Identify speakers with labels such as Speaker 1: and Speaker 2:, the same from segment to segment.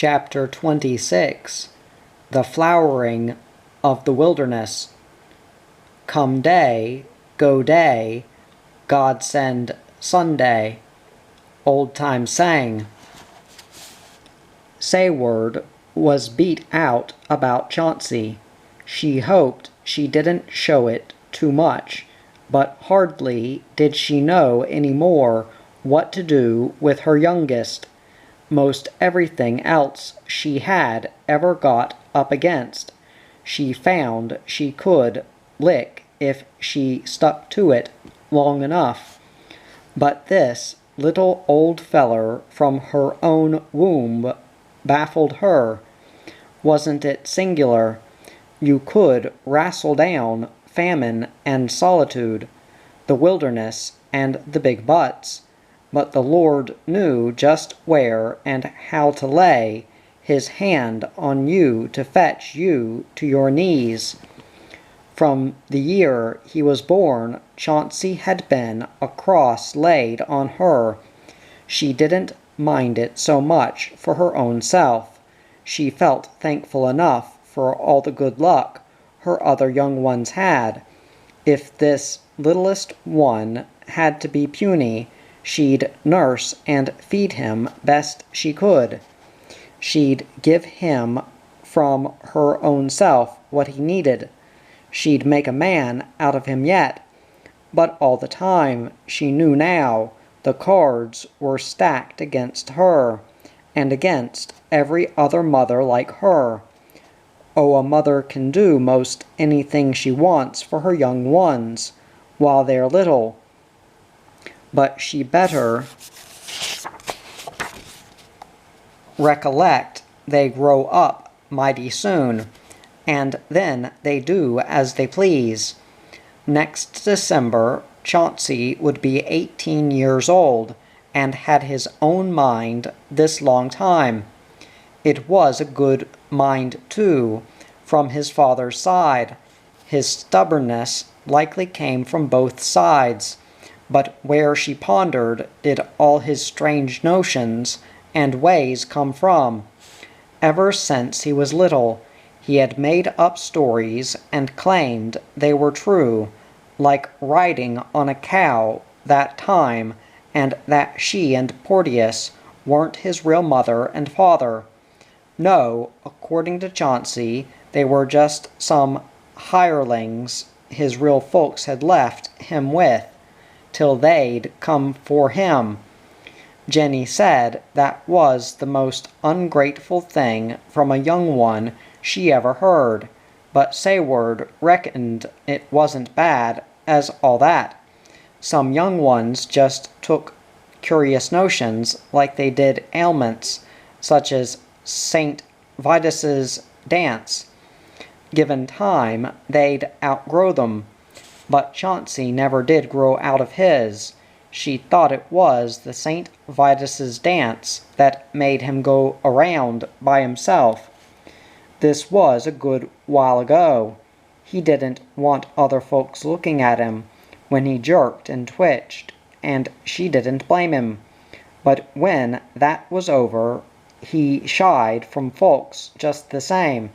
Speaker 1: Chapter 26 The Flowering of the Wilderness. Come day, go day, God send Sunday. Old Time Saying. Sayward was beat out about Chauncey. She hoped she didn't show it too much, but hardly did she know any more what to do with her youngest. Most everything else she had ever got up against, she found she could lick if she stuck to it long enough. But this little old feller from her own womb baffled her. Wasn't it singular? You could wrestle down famine and solitude, the wilderness and the big butts, but the Lord knew just where and how to lay His hand on you to fetch you to your knees. From the year he was born, Chauncey had been a cross laid on her. She didn't mind it so much for her own self. She felt thankful enough for all the good luck her other young ones had. If this littlest one had to be puny, she'd nurse and feed him best she could. She'd give him from her own self what he needed. She'd make a man out of him yet. But all the time, she knew now, the cards were stacked against her, and against every other mother like her. Oh, a mother can do most anything she wants for her young ones, while they're little. But she better recollect they grow up mighty soon, and then they do as they please. Next December, Chauncey would be 18 years old, and had his own mind this long time. It was a good mind, too, from his father's side. His stubbornness likely came from both sides, but where she pondered did all his strange notions and ways come from. Ever since he was little, he had made up stories and claimed they were true, like riding on a cow that time, and that she and Porteous weren't his real mother and father. No, according to Chauncey, they were just some hirelings his real folks had left him with, till they'd come for him. Jenny said that was the most ungrateful thing from a young one she ever heard, but Sayward reckoned it wasn't bad as all that. Some young ones just took curious notions like they did ailments, such as St. Vitus's dance. Given time, they'd outgrow them. But Chauncey never did grow out of his. She thought it was the St. Vitus's dance that made him go around by himself. This was a good while ago. He didn't want other folks looking at him when he jerked and twitched, and she didn't blame him. But when that was over, he shied from folks just the same.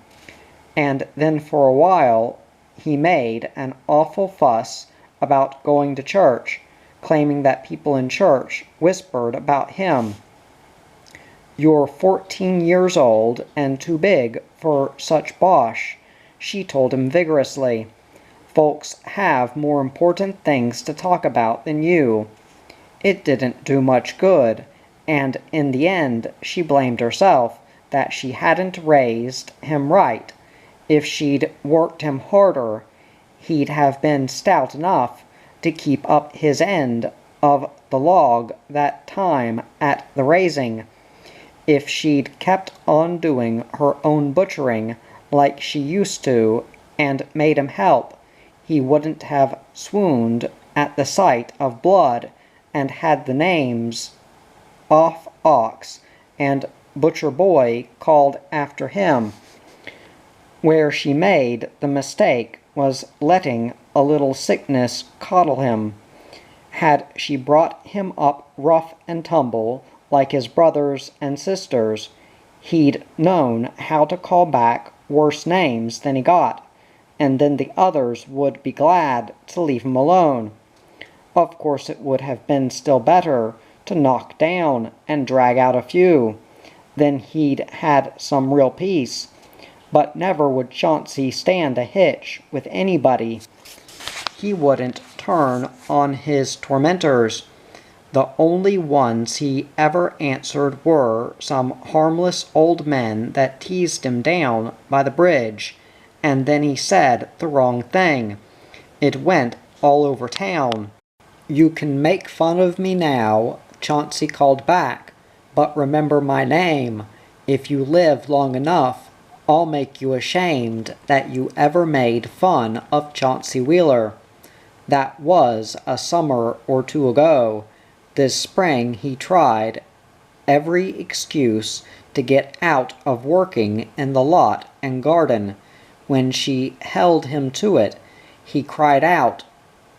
Speaker 1: And then for a while he made an awful fuss about going to church, claiming that people in church whispered about him. "You're 14 years old and too big for such bosh," she told him vigorously. "Folks have more important things to talk about than you." It didn't do much good, and in the end she blamed herself that she hadn't raised him right. If she'd worked him harder, he'd have been stout enough to keep up his end of the log that time at the raising. If she'd kept on doing her own butchering like she used to, and made him help, he wouldn't have swooned at the sight of blood, and had the names Off Ox and Butcher Boy called after him. Where she made the mistake was letting a little sickness coddle him. Had she brought him up rough and tumble like his brothers and sisters, He'd known how to call back worse names than he got, and then the others would be glad to leave him alone. Of course it would have been still better to knock down and drag out a few. Then he'd had some real peace. But never would Chauncey stand a hitch with anybody. He wouldn't turn on his tormentors. The only ones he ever answered were some harmless old men that teased him down by the bridge, and then he said the wrong thing. It went all over town. "You can make fun of me now," Chauncey called back, "but remember my name. If you live long enough, I'll make you ashamed that you ever made fun of Chauncey Wheeler." That was a summer or two ago. This spring he tried every excuse to get out of working in the lot and garden. When she held him to it, he cried out.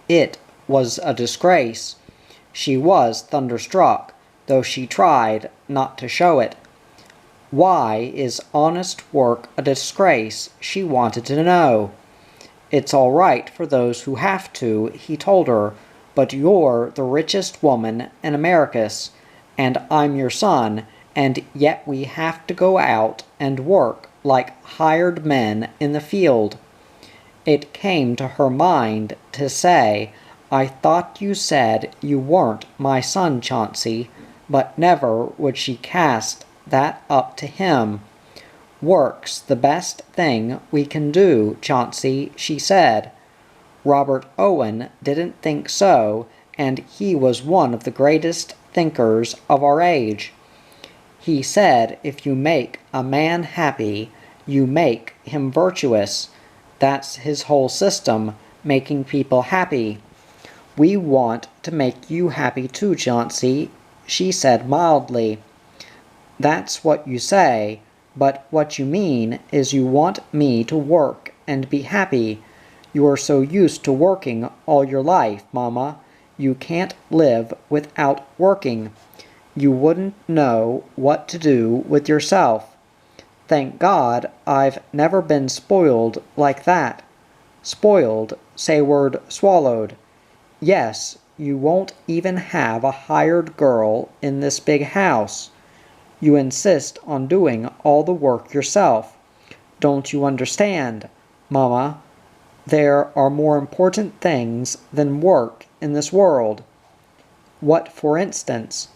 Speaker 1: It was a disgrace. She was thunderstruck, though she tried not to show it. Why is honest work a disgrace, she wanted to know. It's all right for those who have to, he told her, but you're the richest woman in Americus, and I'm your son, and yet we have to go out and work like hired men in the field. It came to her mind to say, "I thought you said you weren't my son, Chauncey," but never would she cast that up to him. "Work's the best thing we can do, Chauncey," she said. Robert Owen didn't think so, and he was one of the greatest thinkers of our age. He said if you make a man happy, you make him virtuous. That's his whole system, making people happy. "We want to make you happy too, Chauncey," she said mildly. "That's what you say, but what you mean is you want me to work and be happy. You are so used to working all your life, Mama. You can't live without working. You wouldn't know what to do with yourself. Thank God I've never been spoiled like that." Spoiled, say word swallowed. "Yes, you won't even have a hired girl in this big house. You insist on doing all the work yourself. Don't you understand, Mama? There are more important things than work in this world." "What, for instance?"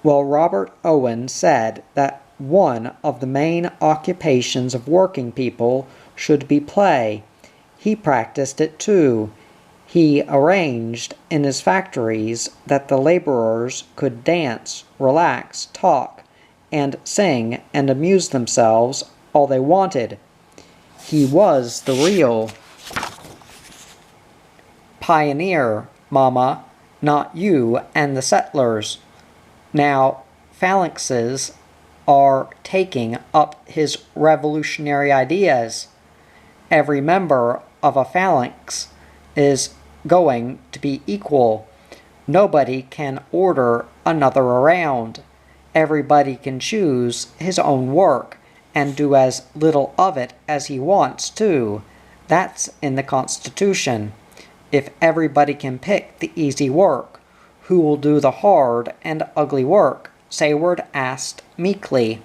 Speaker 1: Well, Robert Owen said that one of the main occupations of working people should be play. He practiced it too. He arranged in his factories that the laborers could dance, relax, talk, and sing and amuse themselves all they wanted. He was the real pioneer, Mama, not you and the settlers. Now, phalanxes are taking up his revolutionary ideas. Every member of a phalanx is going to be equal. Nobody can order another around. Everybody can choose his own work and do as little of it as he wants to. That's in the Constitution. If everybody can pick the easy work, who will do the hard and ugly work? Sayward asked meekly.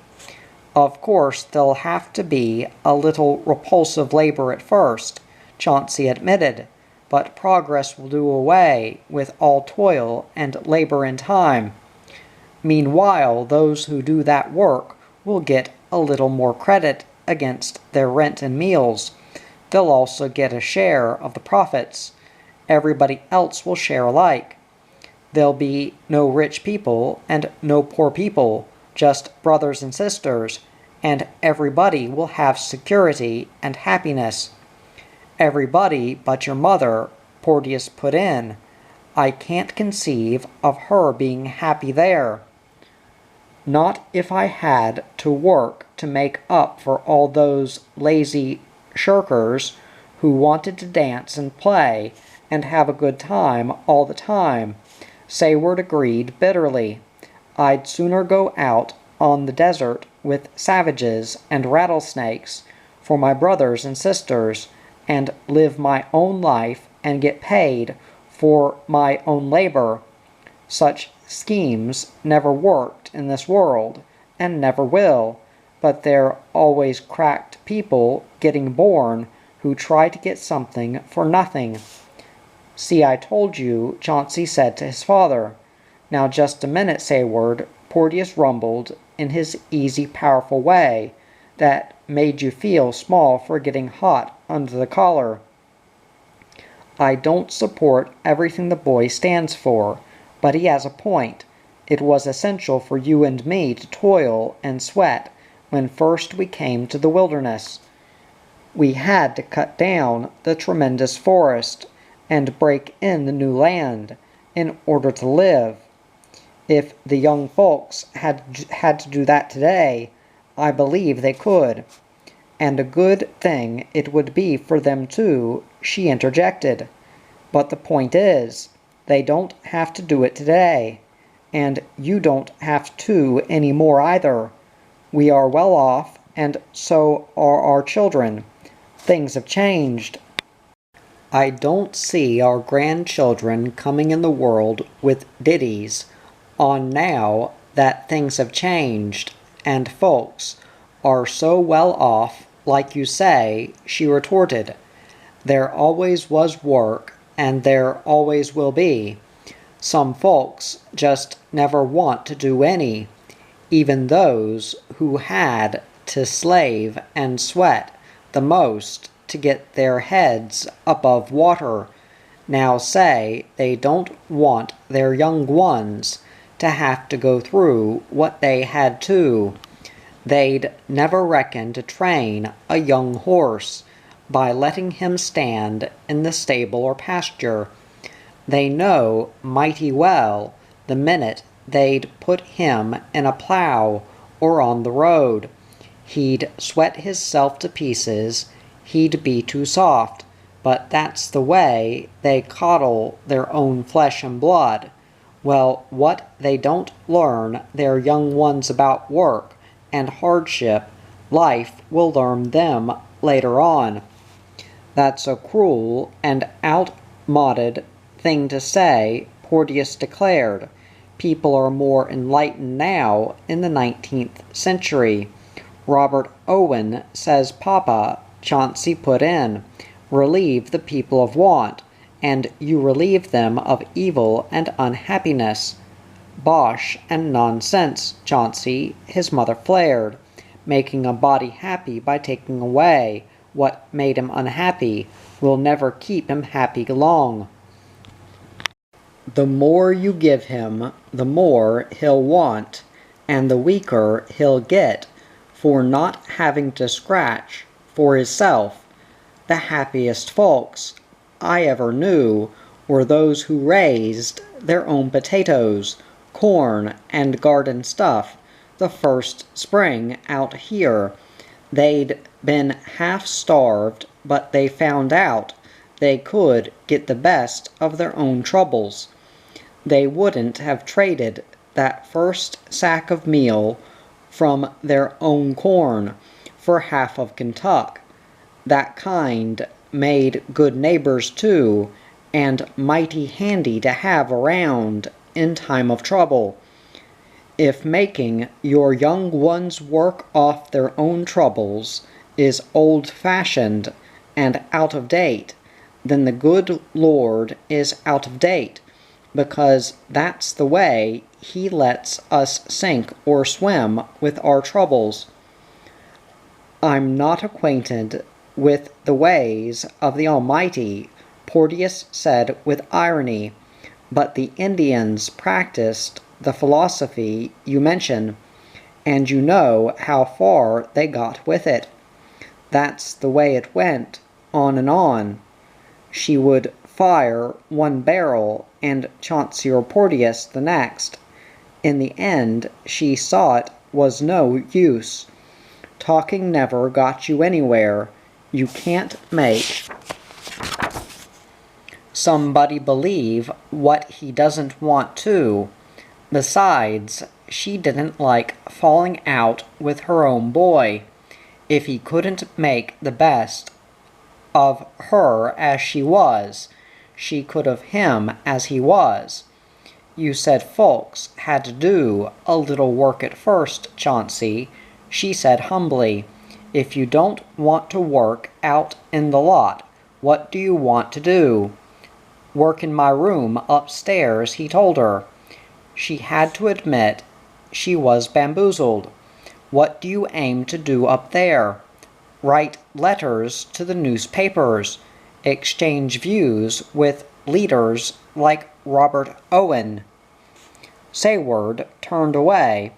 Speaker 1: Of course there'll have to be a little repulsive labor at first, Chauncey admitted, but progress will do away with all toil and labor in time. Meanwhile, those who do that work will get a little more credit against their rent and meals. They'll also get a share of the profits. Everybody else will share alike. There'll be no rich people and no poor people, just brothers and sisters, and everybody will have security and happiness. Everybody but your mother, Porteous put in. I can't conceive of her being happy there. Not if I had to work to make up for all those lazy shirkers who wanted to dance and play and have a good time all the time, Sayward agreed bitterly. I'd sooner go out on the desert with savages and rattlesnakes for my brothers and sisters, and live my own life and get paid for my own labor. Such schemes never worked in this world, and never will, but they're always cracked people getting born who try to get something for nothing. See, I told you, Chauncey said to his father. Now just a minute, Sayward, Porteous rumbled, in his easy, powerful way, that made you feel small for getting hot under the collar. I don't support everything the boy stands for, but he has a point. It was essential for you and me to toil and sweat when first we came to the wilderness. We had to cut down the tremendous forest and break in the new land in order to live. If the young folks had to do that today, I believe they could. And a good thing it would be for them too, she interjected. But the point is, they don't have to do it today, and you don't have to any more either. We are well off, and so are our children. Things have changed. I don't see our grandchildren coming in the world with ditties on now that things have changed, and folks are so well off, like you say, she retorted. There always was work, and there always will be. Some folks just never want to do any, even those who had to slave and sweat the most to get their heads above water. Now say they don't want their young ones to have to go through what they had to. They'd never reckon to train a young horse by letting him stand in the stable or pasture. They know mighty well the minute they'd put him in a plow or on the road, he'd sweat hisself to pieces, he'd be too soft, but that's the way they coddle their own flesh and blood. Well, what they don't learn their young ones about work and hardship, life will learn them later on. That's a cruel and outmoded thing to say, Porteous declared. People are more enlightened now in the 19th century. Robert Owen says Papa, Chauncey put in. Relieve the people of want, and you relieve them of evil and unhappiness. Bosh and nonsense, Chauncey, his mother flared. Making a body happy by taking away what made him unhappy will never keep him happy long. The more you give him, the more he'll want, and the weaker he'll get for not having to scratch for hisself. The happiest folks I ever knew were those who raised their own potatoes, corn, and garden stuff the first spring out here. They'd been half-starved, but they found out they could get the best of their own troubles. They wouldn't have traded that first sack of meal from their own corn for half of Kentuck. That kind made good neighbors too, and mighty handy to have around in time of trouble. If making your young ones work off their own troubles is old-fashioned and out of date, then the good Lord is out of date, because that's the way he lets us sink or swim with our troubles. I'm not acquainted with the ways of the Almighty, Porteous said with irony, but the Indians practiced the philosophy you mention, and you know how far they got with it. That's the way it went, on and on. She would fire one barrel and Chauncey or Porteous the next. In the end, she saw it was no use. Talking never got you anywhere. You can't make somebody believe what he doesn't want to. Besides, she didn't like falling out with her own boy. If he couldn't make the best of her as she was, she could of him as he was. You said folks had to do a little work at first, Chauncey, she said humbly. If you don't want to work out in the lot, what do you want to do? Work in my room upstairs, he told her. She had to admit she was bamboozled. What do you aim to do up there? Write letters to the newspapers, exchange views with leaders like Robert Owen. Sayward turned away.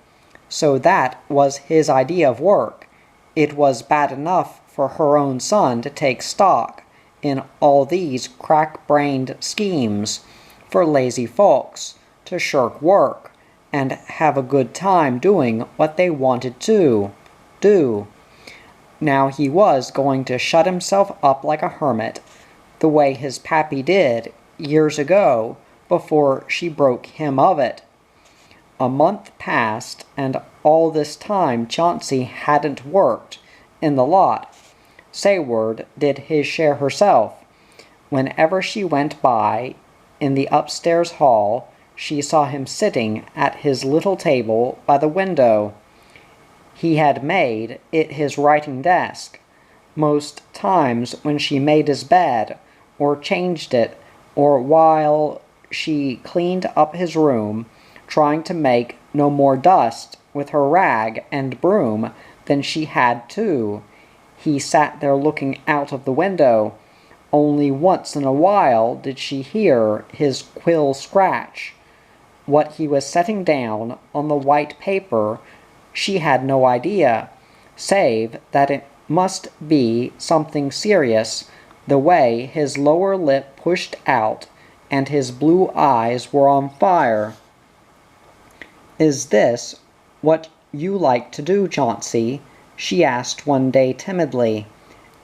Speaker 1: So that was his idea of work. It was bad enough for her own son to take stock in all these crack-brained schemes for lazy folks to shirk work and have a good time doing what they wanted to do. Now he was going to shut himself up like a hermit, the way his pappy did years ago before she broke him of it. A month passed, and all this time Chauncey hadn't worked in the lot. Sayward did his share herself. Whenever she went by in the upstairs hall, she saw him sitting at his little table by the window. He had made it his writing desk. Most times when she made his bed, or changed it, or while she cleaned up his room, trying to make no more dust with her rag and broom than she had to, he sat there looking out of the window. Only once in a while did she hear his quill scratch. What he was setting down on the white paper she had no idea, save that it must be something serious, the way his lower lip pushed out and his blue eyes were on fire. "Is this what you like to do, Chauncey?" she asked one day timidly,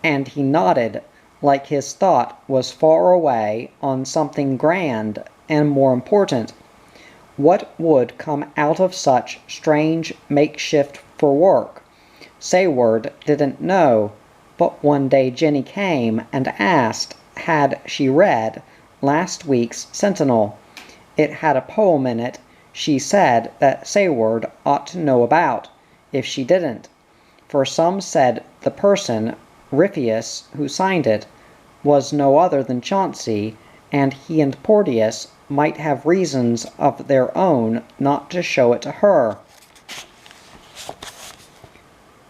Speaker 1: and he nodded, like his thought was far away on something grand and more important. What would come out of such strange makeshift for work? Sayward didn't know, but one day Jenny came and asked had she read last week's Sentinel. It had a poem in it she said that Sayward ought to know about, if she didn't. For some said the person, Ripheus, who signed it, was no other than Chauncey, and he and Porteous might have reasons of their own not to show it to her.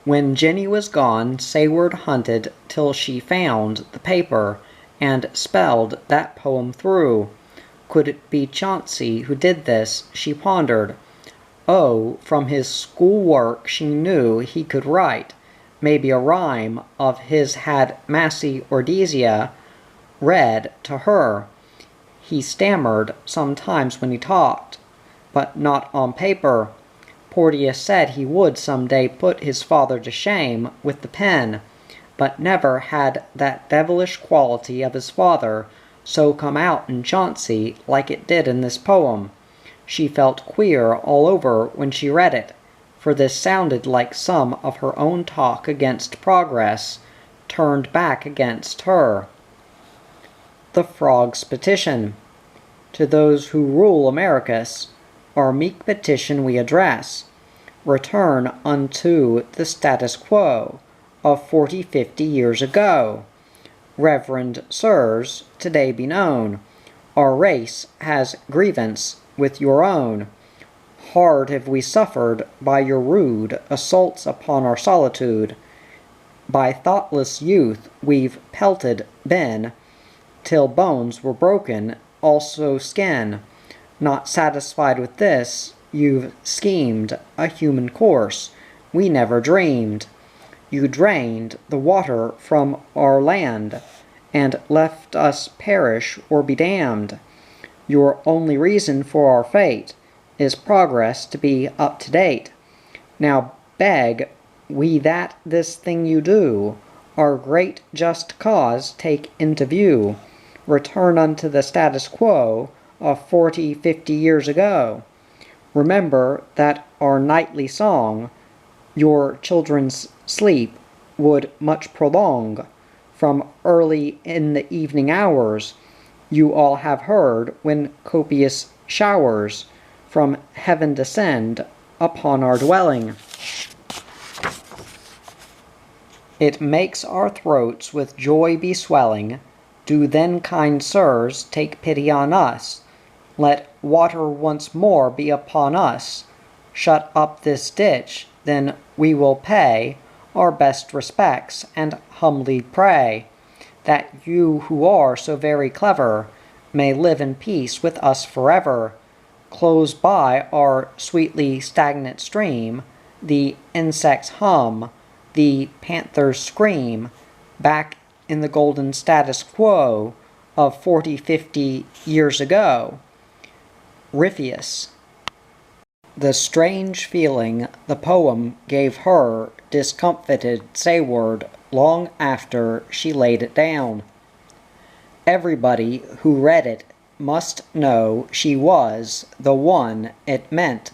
Speaker 1: When Jenny was gone, Sayward hunted till she found the paper, and spelled that poem through. Could it be Chauncey who did this? She pondered. Oh, from his school work she knew he could write. Maybe a rhyme of his had Massey Ordizia read to her. He stammered sometimes when he talked, but not on paper. Porteous said he would some day put his father to shame with the pen, but never had that devilish quality of his father so come out in Chauncey like it did in this poem. She felt queer all over when she read it, for this sounded like some of her own talk against progress, turned back against her. The Frog's Petition. To those who rule Americus, our meek petition we address. Return unto the status quo of 40-50 years ago. Reverend sirs, today be known, our race has grievance with your own. Hard have we suffered by your rude assaults upon our solitude. By thoughtless youth we've pelted been, till bones were broken, also skin. Not satisfied with this, you've schemed a human course we never dreamed. You drained the water from our land, and left us perish or be damned. Your only reason for our fate is progress to be up to date. Now beg we that this thing you do, our great just cause take into view. Return unto the status quo of 40-50 years ago. Remember that our nightly song, your children's sleep, would much prolong. From early in the evening hours, you all have heard when copious showers from heaven descend upon our dwelling. It makes our throats with joy be swelling. Do then, kind sirs, take pity on us. Let water once more be upon us. Shut up this ditch, then we will pay our best respects, and humbly pray that you who are so very clever may live in peace with us forever. Close by our sweetly stagnant stream, the insects hum, the panthers scream, back in the golden status quo of 40-50 years ago. Ripheus. The strange feeling the poem gave her discomfited Sayward long after she laid it down. Everybody who read it must know she was the one it meant.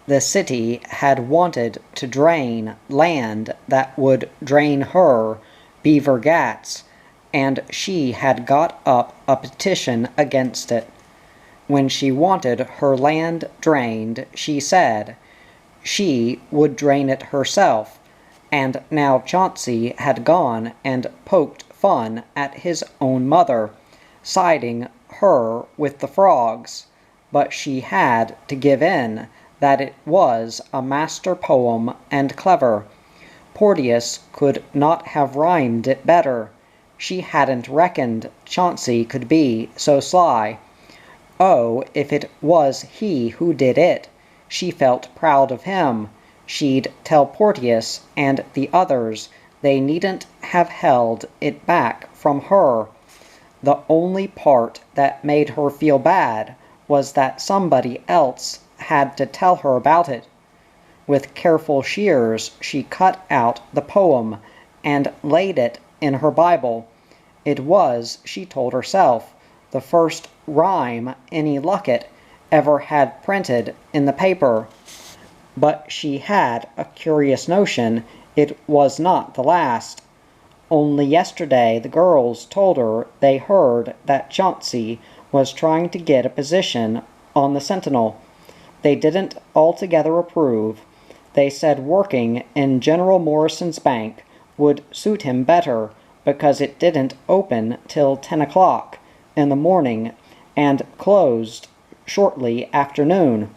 Speaker 1: The city had wanted to drain land that would drain her beaver gats, and she had got up a petition against it. When she wanted her land drained, she said she would drain it herself, and now Chauncey had gone and poked fun at his own mother, siding her with the frogs, but she had to give in that it was a master poem and clever. Porteous could not have rhymed it better. She hadn't reckoned Chauncey could be so sly. Oh, if it was he who did it, she felt proud of him. She'd tell Porteous and the others they needn't have held it back from her. The only part that made her feel bad was that somebody else had to tell her about it. With careful shears she cut out the poem and laid it in her Bible. It was, she told herself, the first rhyme any Luckett ever had printed in the paper. But she had a curious notion it was not the last. Only yesterday the girls told her they heard that Chauncey was trying to get a position on the Sentinel. They didn't altogether approve. They said working in General Morrison's bank would suit him better because it didn't open till 10 o'clock in the morning and closed shortly after noon.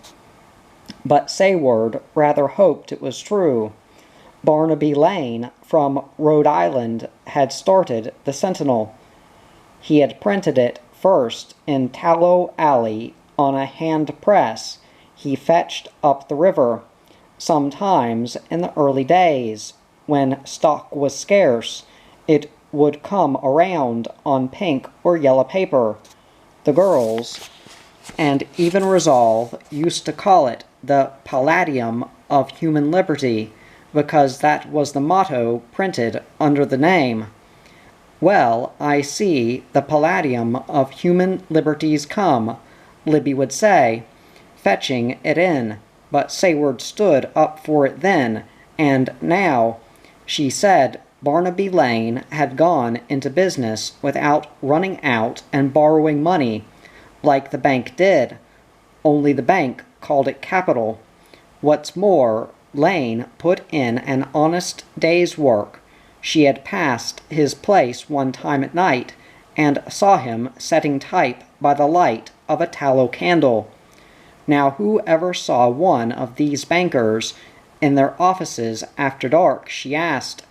Speaker 1: But Sayward rather hoped it was true. Barnaby Lane from Rhode Island had started the Sentinel. He had printed it first in Tallow Alley on a hand press he fetched up the river, sometimes in the early days, when stock was scarce. It would come around on pink or yellow paper. The girls, and even Resolve, used to call it the Palladium of Human Liberty, because that was the motto printed under the name. Well, I see the Palladium of Human Liberties come, Libby would say, fetching it in, but Sayward stood up for it then, and now. She said Barnaby Lane had gone into business without running out and borrowing money, like the bank did, only the bank called it capital. What's more, Lane put in an honest day's work. She had passed his place one time at night, and saw him setting type by the light of a tallow candle. Now who ever saw one of these bankers in their offices after dark, she asked.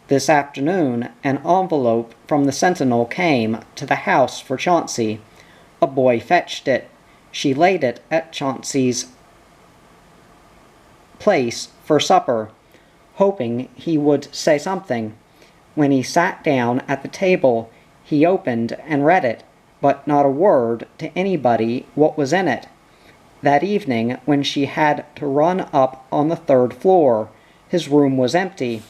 Speaker 1: This afternoon an envelope from the Sentinel came to the house for Chauncey. A boy fetched it. She laid it at Chauncey's place for supper, hoping he would say something. When he sat down at the table, he opened and read it, but not a word to anybody what was in it. That evening, when she had to run up on the 3rd floor, his room was empty.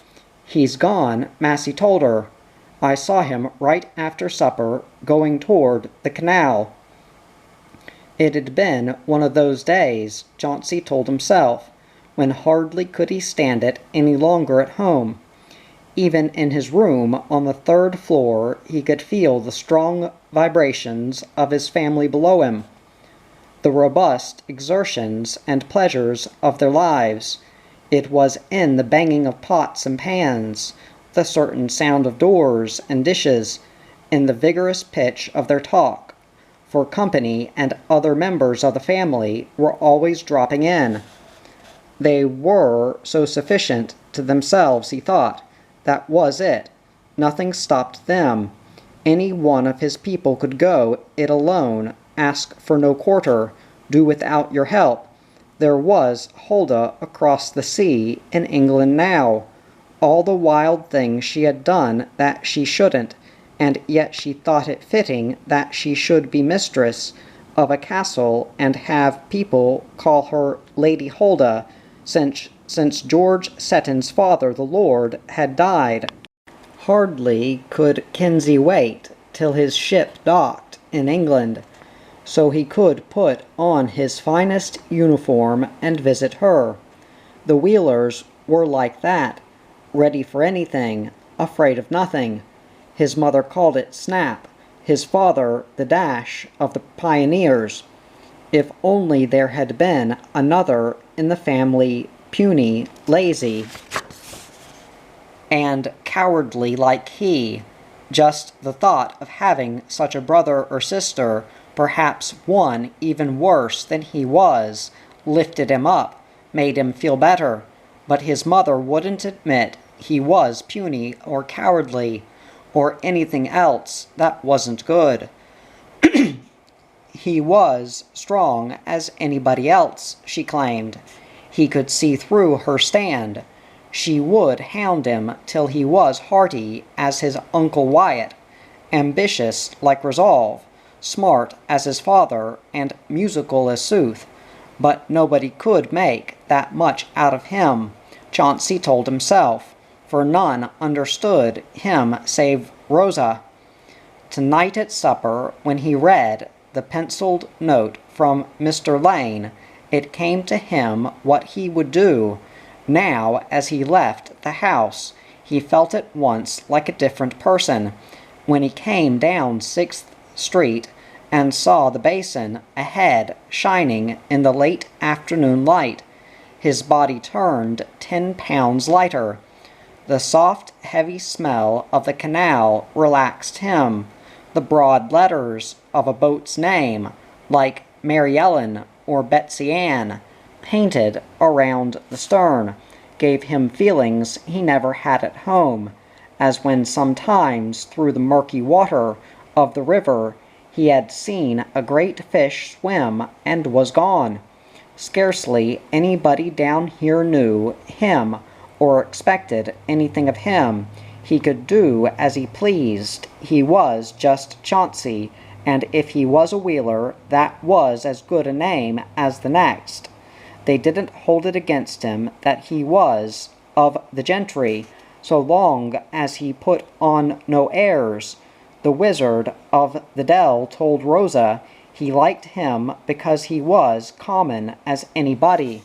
Speaker 1: He's gone, Massey told her. I saw him right after supper going toward the canal. It had been one of those days, Chauncey told himself, when hardly could he stand it any longer at home. Even in his room on the third floor he could feel the strong vibrations of his family below him, the robust exertions and pleasures of their lives. It was in the banging of pots and pans, the certain sound of doors and dishes, in the vigorous pitch of their talk, for company and other members of the family were always dropping in. They were so sufficient to themselves, he thought. That was it. Nothing stopped them. Any one of his people could go it alone, ask for no quarter, do without your help. There was Huldah across the sea in England now. All the wild things she had done that she shouldn't, and yet she thought it fitting that she should be mistress of a castle and have people call her Lady Huldah, since George Seton's father, the Lord, had died. Hardly could Kinsey wait till his ship docked in England, so he could put on his finest uniform and visit her. The Wheelers were like that, ready for anything, afraid of nothing. His mother called it snap, his father the dash of the pioneers. If only there had been another in the family, puny, lazy, and cowardly like he. Just the thought of having such a brother or sister, perhaps one even worse than he was, lifted him up, made him feel better. But his mother wouldn't admit he was puny or cowardly, or anything else that wasn't good. He was strong as anybody else, she claimed. He could see through her stand. She would hound him till he was hearty as his Uncle Wyatt, ambitious like resolve, smart as his father, and musical as sooth. But nobody could make that much out of him, Chauncey told himself, for none understood him save Rosa. Tonight at supper, when he read the penciled note from Mr. Lane, it came to him what he would do. Now, as he left the house, he felt at once like a different person. When he came down 6th Street and saw the basin ahead shining in the late afternoon light, his body turned 10 pounds lighter. The soft, heavy smell of the canal relaxed him. The broad letters of a boat's name, like Mary Ellen or Betsy Ann, painted around the stern, gave him feelings he never had at home, as when sometimes through the murky water of the river he had seen a great fish swim and was gone. Scarcely anybody down here knew him or expected anything of him. He could do as he pleased. He was just Chauncey, and if he was a Wheeler, that was as good a name as the next. They didn't hold it against him that he was of the gentry, so long as he put on no airs. The wizard of the dell told Rosa he liked him because he was common as anybody.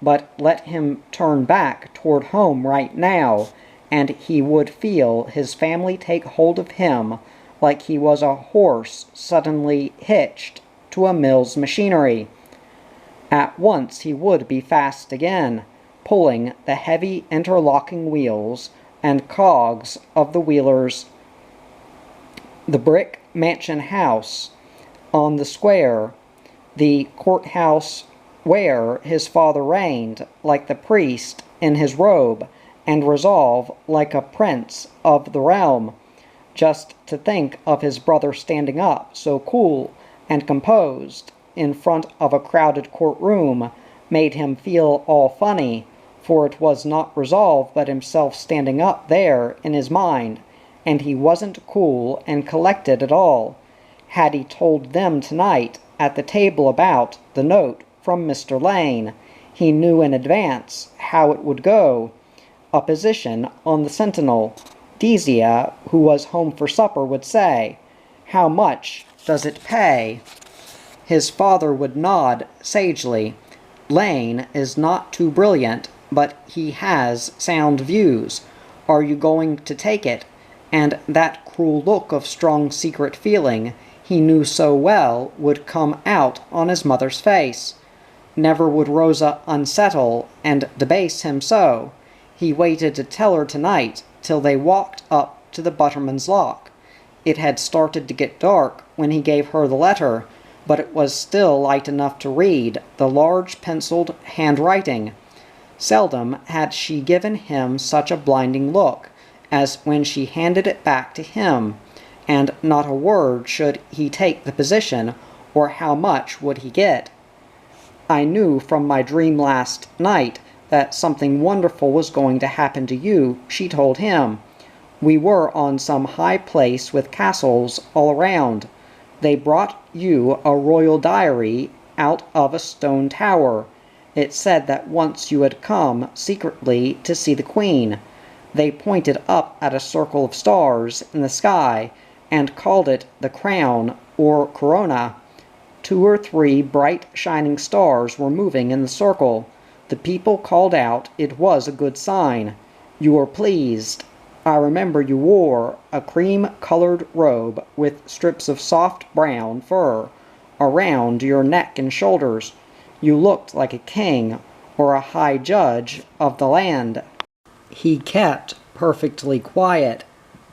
Speaker 1: But let him turn back toward home right now, and he would feel his family take hold of him like he was a horse suddenly hitched to a mill's machinery. At once he would be fast again, pulling the heavy interlocking wheels and cogs of the Wheelers. The brick mansion house on the square, the courthouse where his father reigned like the priest in his robe, and resolve like a prince of the realm. Just to think of his brother standing up, so cool and composed, in front of a crowded courtroom, made him feel all funny, for it was not resolve but himself standing up there in his mind, and he wasn't cool and collected at all. Had he told them tonight at the table about the note from Mr. Lane, he knew in advance how it would go. A position on the Sentinel. Desia, who was home for supper, would say, "How much does it pay?" His father would nod sagely. Lane is not too brilliant, but he has sound views. Are you going to take it? And that cruel look of strong secret feeling he knew so well would come out on his mother's face. Never would Rosa unsettle and debase him so. He waited to tell her tonight till they walked up to the Butterman's Lock. It had started to get dark when he gave her the letter, but it was still light enough to read the large penciled handwriting. Seldom had she given him such a blinding look as when she handed it back to him, and not a word should he take the position, or how much would he get. I knew from my dream last night that something wonderful was going to happen to you, she told him. We were on some high place with castles all around. They brought you a royal diary out of a stone tower. It said that once you had come secretly to see the Queen. They pointed up at a circle of stars in the sky and called it the crown or corona. 2 or 3 bright shining stars were moving in the circle. The people called out it was a good sign. You were pleased. I remember you wore a cream-colored robe with strips of soft brown fur around your neck and shoulders. You looked like a king or a high judge of the land. He kept perfectly quiet,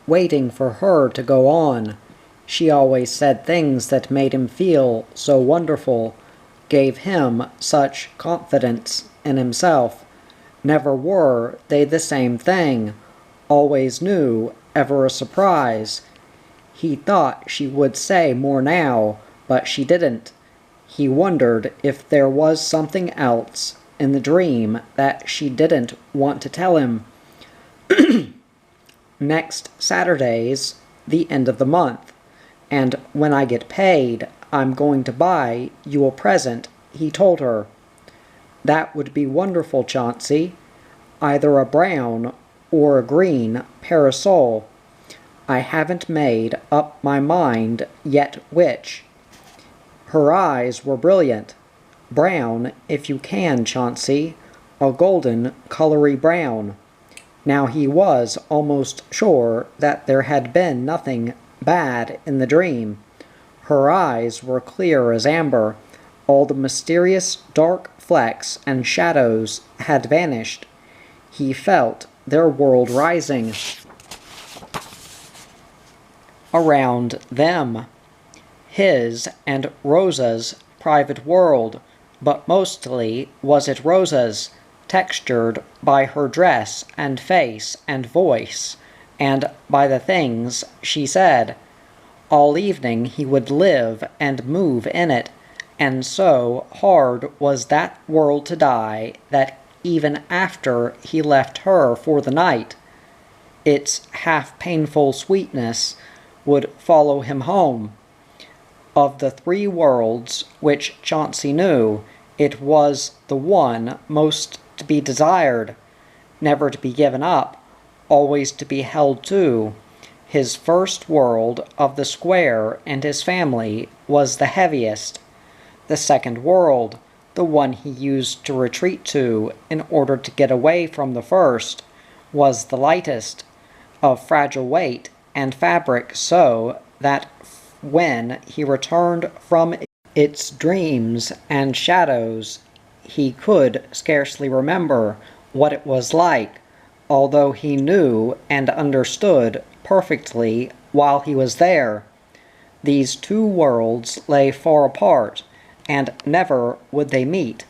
Speaker 1: waiting for her to go on. She always said things that made him feel so wonderful, gave him such confidence in himself. Never were they the same thing, always new, ever a surprise. He thought she would say more now, but she didn't. He wondered if there was something else in the dream that she didn't want to tell him. Next Saturday's the end of the month, and when I get paid, I'm going to buy you a present, he told her. That would be wonderful, Chauncey. Either a brown or a green parasol. I haven't made up my mind yet which. Her eyes were brilliant. Brown, if you can, Chauncey. A golden, colory brown. Now he was almost sure that there had been nothing bad in the dream. Her eyes were clear as amber. All the mysterious dark flecks and shadows had vanished. He felt their world rising around them. His and Rosa's private world, but mostly was it Rosa's, textured by her dress and face and voice, and by the things she said. All evening he would live and move in it, and so hard was that world to die that even after he left her for the night, its half-painful sweetness would follow him home. Of the 3 worlds which Chauncey knew, it was the one most to be desired, never to be given up, always to be held to. His first world of the square and his family was the heaviest. The second world, the one he used to retreat to in order to get away from the first, was the lightest, of fragile weight and fabric, so that when he returned from its dreams and shadows, he could scarcely remember what it was like, although he knew and understood perfectly while he was there. These 2 worlds lay far apart, and never would they meet,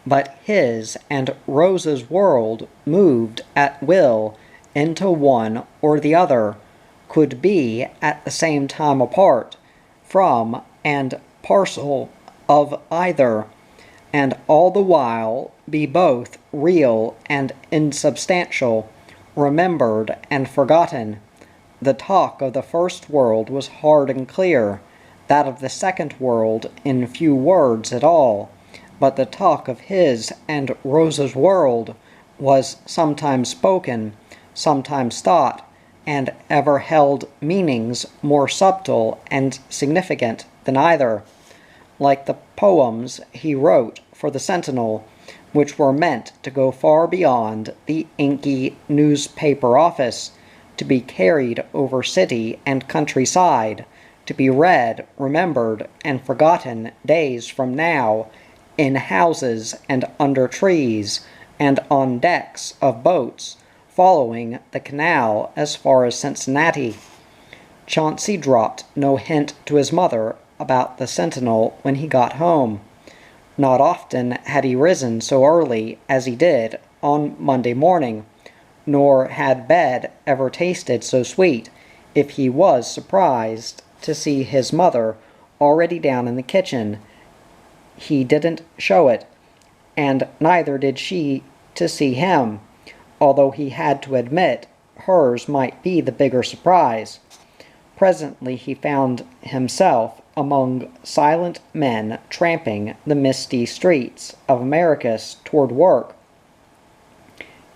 Speaker 1: but his and Rosa's world moved at will into one or the other, could be at the same time apart from and parcel of either, and all the while be both real and insubstantial, remembered and forgotten. The talk of the first world was hard and clear, that of the second world in few words at all, but the talk of his and Rosa's world was sometimes spoken, sometimes thought, and ever held meanings more subtle and significant than either. like the poems he wrote for the Sentinel, which were meant to go far beyond the inky newspaper office, to be carried over city and countryside, to be read, remembered, and forgotten days from now, in houses and under trees, and on decks of boats, following the canal as far as Cincinnati. Chauncey dropped no hint to his mother about the Sentinel when he got home. Not often had he risen so early as he did on Monday morning, nor had bed ever tasted so sweet, if he was surprised to see his mother already down in the kitchen. He didn't show it, and neither did she to see him, although he had to admit hers might be the bigger surprise. Presently he found himself among silent men tramping the misty streets of Americus toward work.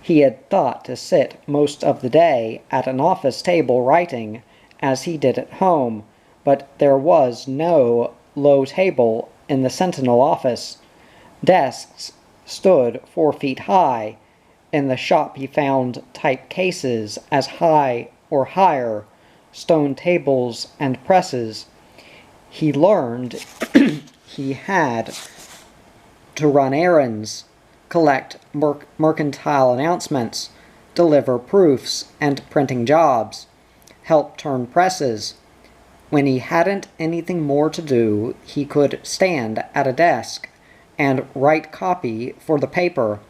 Speaker 1: He had thought to sit most of the day at an office table writing, as he did at home, but there was no low table in the Sentinel office. Desks stood 4 feet high. In the shop he found type cases as high or higher, stone tables and presses. He learned he had to run errands, collect mercantile announcements, deliver proofs and printing jobs, help turn presses. When he hadn't anything more to do, he could stand at a desk and write copy for the paper.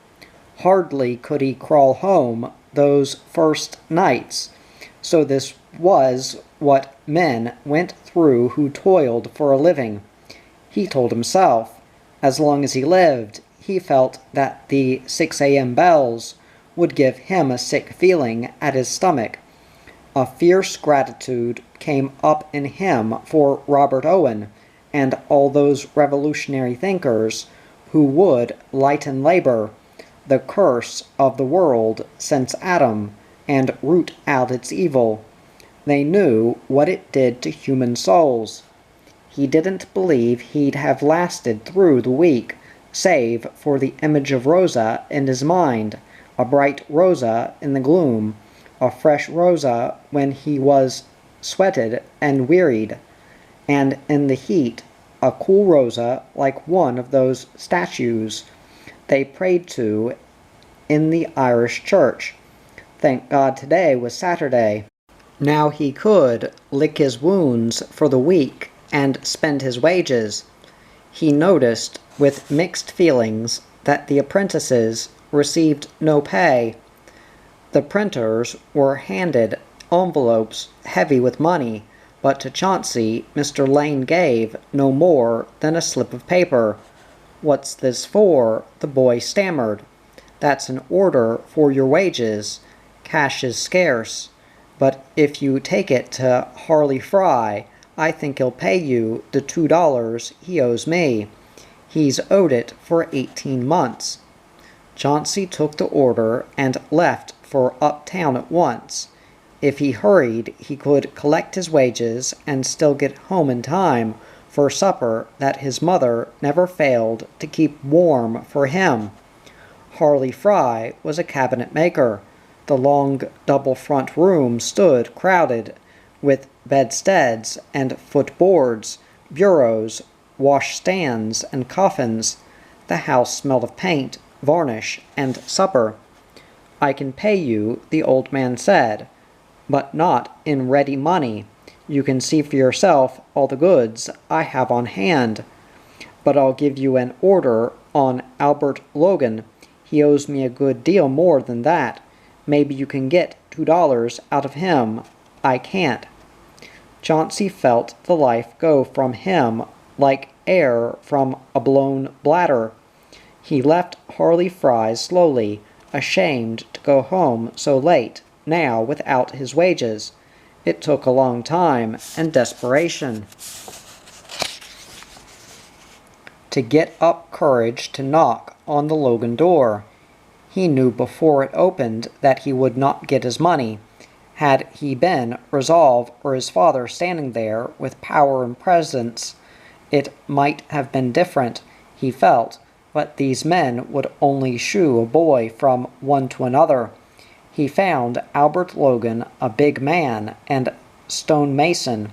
Speaker 1: Hardly could he crawl home those first nights. So this was what men went through who toiled for a living. He told himself, as long as he lived, he felt that the 6 a.m. bells would give him a sick feeling at his stomach. A fierce gratitude came up in him for Robert Owen and all those revolutionary thinkers who would lighten labor, the curse of the world since Adam, and root out its evil. They knew what it did to human souls. He didn't believe he'd have lasted through the week, save for the image of Rosa in his mind, a bright Rosa in the gloom, a fresh Rosa when he was sweated and wearied, and in the heat, a cool Rosa like one of those statues they prayed to in the Irish church. Thank God today was Saturday. Now he could lick his wounds for the week and spend his wages. He noticed with mixed feelings that the apprentices received no pay. The printers were handed envelopes heavy with money, but to Chauncey Mr. Lane gave no more than a slip of paper. "What's this for?" the boy stammered. "That's an order for your wages. Cash is scarce, but if you take it to Harley Fry, I think he'll pay you the $2 he owes me. He's owed it for 18 months. Chauncey took the order and left for uptown at once. If he hurried, he could collect his wages and still get home in time for supper that his mother never failed to keep warm for him. Harley Fry was a cabinet maker. The long double front room stood crowded with bedsteads and footboards, bureaus, washstands, and coffins. The house smelled of paint, varnish, and supper. "I can pay you," the old man said, "but not in ready money. You can see for yourself all the goods I have on hand. But I'll give you an order on Albert Logan. He owes me a good deal more than that. Maybe you can get $2 out of him. I can't." Chauncey felt the life go from him like air from a blown bladder. He left Harley Fry's slowly, ashamed to go home so late, now without his wages. It took a long time and desperation to get up courage to knock on the Logan door. He knew before it opened that he would not get his money. Had he been resolved, or his father standing there with power and presence It might have been different, he felt, but these men would only shoo a boy from one to another. He found Albert Logan a big man and stonemason,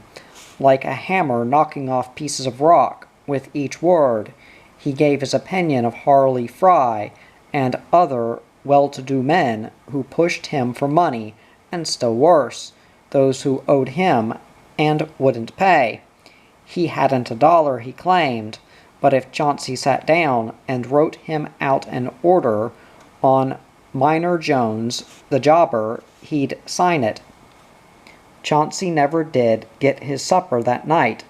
Speaker 1: like a hammer knocking off pieces of rock with each word. He gave his opinion of Harley Fry and other well-to-do men who pushed him for money, and still worse, those who owed him and wouldn't pay. He hadn't a dollar, he claimed, but if Chauncey sat down and wrote him out an order on Miner Jones, the jobber, he'd sign it. Chauncey never did get his supper that night.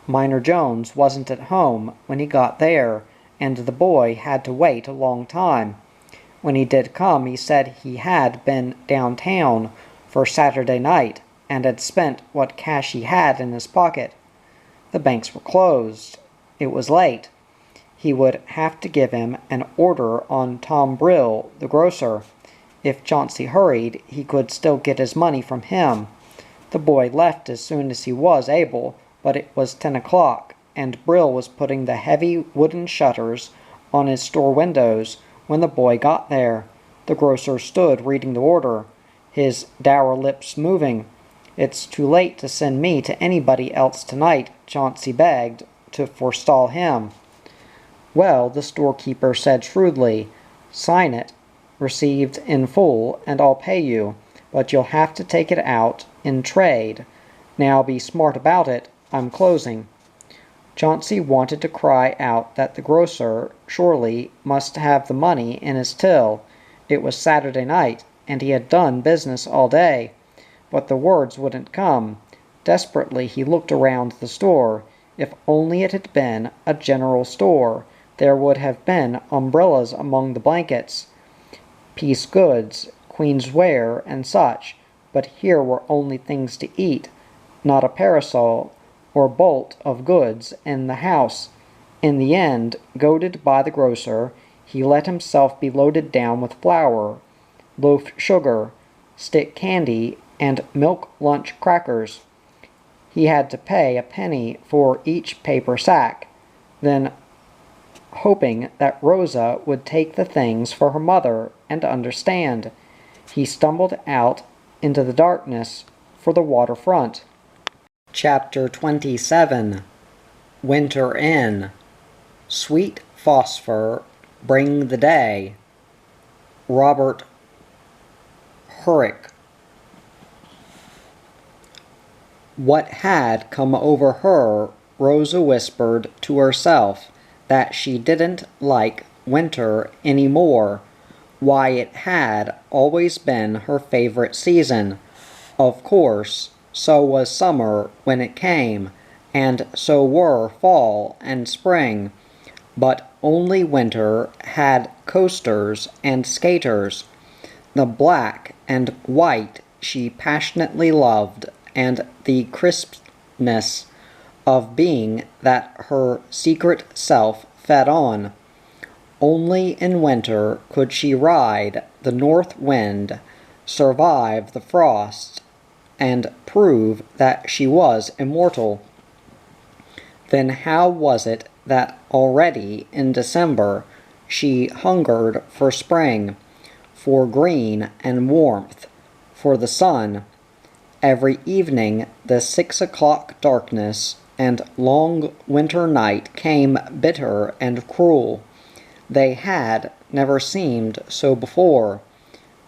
Speaker 1: Miner Jones wasn't at home when he got there, and the boy had to wait a long time. When he did come, he said he had been downtown for Saturday night and had spent what cash he had in his pocket. The banks were closed. It was late. He would have to give him an order on Tom Brill, the grocer. If Chauncey hurried, he could still get his money from him. The boy left as soon as he was able, but it was 10 o'clock, and Brill was putting the heavy wooden shutters on his store windows when the boy got there. The grocer stood reading the order, his dour lips moving. "It's too late to send me to anybody else tonight," Chauncey begged, to forestall him. "Well," the storekeeper said shrewdly, "sign it, received in full, and I'll pay you, but you'll have to take it out in trade. Now be smart about it, I'm closing." Chauncey wanted to cry out that the grocer surely must have the money in his till. It was Saturday night, and he had done business all day. But the words wouldn't come. Desperately he looked around the store. If only it had been a general store, there would have been umbrellas among the blankets, piece goods, queen's wear, and such. But here were only things to eat, not a parasol or bolt of goods in the house. In the end, goaded by the grocer, he let himself be loaded down with flour, loaf sugar, stick candy, and milk lunch crackers. He had to pay a penny for each paper sack. Then, hoping that Rosa would take the things for her mother and understand, he stumbled out into the darkness for the waterfront. Chapter 27. Winter In. Sweet phosphor, bring the day. Robert Herrick. What had come over her, Rosa whispered to herself, that she didn't like winter any more. Why, it had always been her favorite season. Of course, so was summer when it came, and so were fall and spring. But only winter had coasters and skaters. The black and white she passionately loved, and the crispness of being that her secret self fed on. Only in winter could she ride the north wind, survive the frost, and prove that she was immortal. Then how was it that already in December she hungered for spring, for green and warmth, for the sun? Every evening the 6 o'clock darkness and long winter night came bitter and cruel. They had never seemed so before.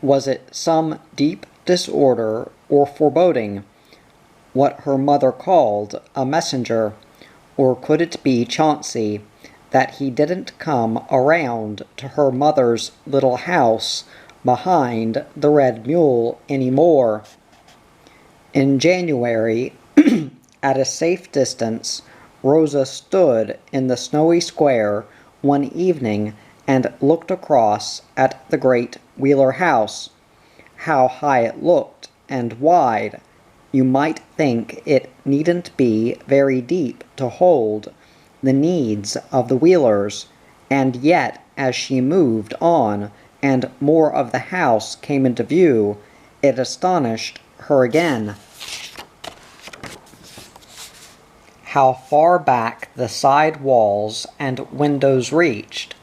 Speaker 1: Was it some deep disorder or foreboding, what her mother called a messenger? Or could it be Chauncey, that he didn't come around to her mother's little house behind the Red Mule any more? In January, at a safe distance, Rosa stood in the snowy square one evening and looked across at the great Wheeler house. How high it looked, and wide! You might think it needn't be very deep to hold the needs of the Wheelers, and yet as she moved on and more of the house came into view, it astonished her again. how far back the side walls and windows reached.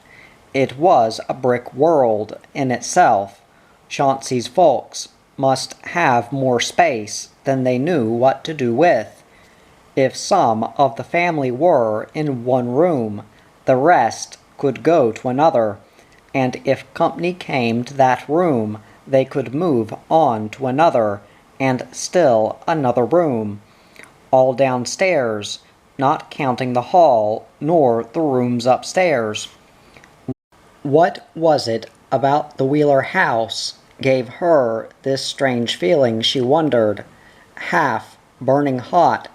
Speaker 1: It was a brick world in itself. Chauncey's folks must have more space than they knew what to do with. If some of the family were in one room, the rest could go to another, and if company came to that room, they could move on to another, and still another room. All downstairs, not counting the hall nor the rooms upstairs. What was it about the Wheeler house gave her this strange feeling, she wondered, half burning hot,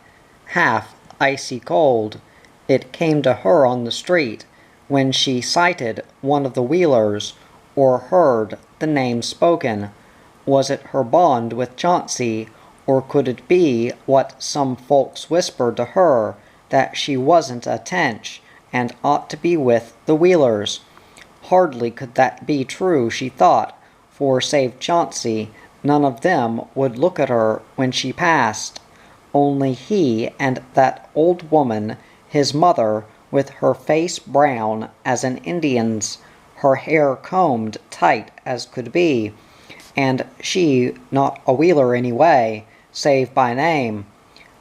Speaker 1: half icy cold. It came to her on the street, when she sighted one of the Wheelers, or heard the name spoken. Was it her bond with Chauncey, or could it be what some folks whispered to her, that she wasn't a Tench, and ought to be with the Wheelers? Hardly could that be true, she thought, for save Chauncey, none of them would look at her when she passed. Only he and that old woman, his mother, with her face brown as an Indian's, her hair combed tight as could be, and she not a Wheeler anyway, save by name.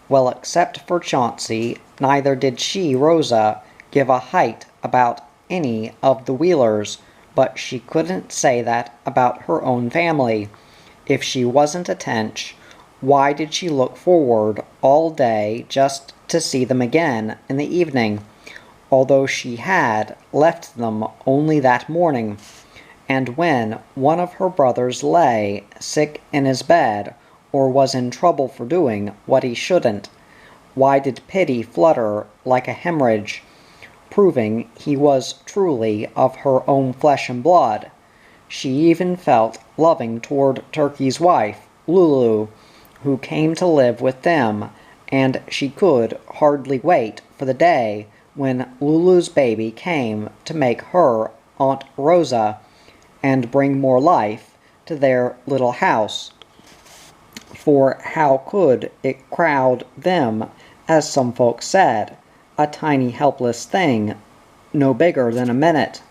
Speaker 1: Well, except for Chauncey, neither did she, Rosa, give a height about any of the Wheelers, but she couldn't say that about her own family. If she wasn't a Tench, why did she look forward all day just to see them again in the evening, although she had left them only that morning? And when one of her brothers lay sick in his bed, or was in trouble for doing what he shouldn't, why did pity flutter like a hemorrhage, proving he was truly of her own flesh and blood? She even felt loving toward Turkey's wife, Lulu, who came to live with them, and she could hardly wait for the day when Lulu's baby came to make her Aunt Rosa, and bring more life to their little house. For how could it crowd them, as some folks said, a tiny helpless thing, no bigger than a minute?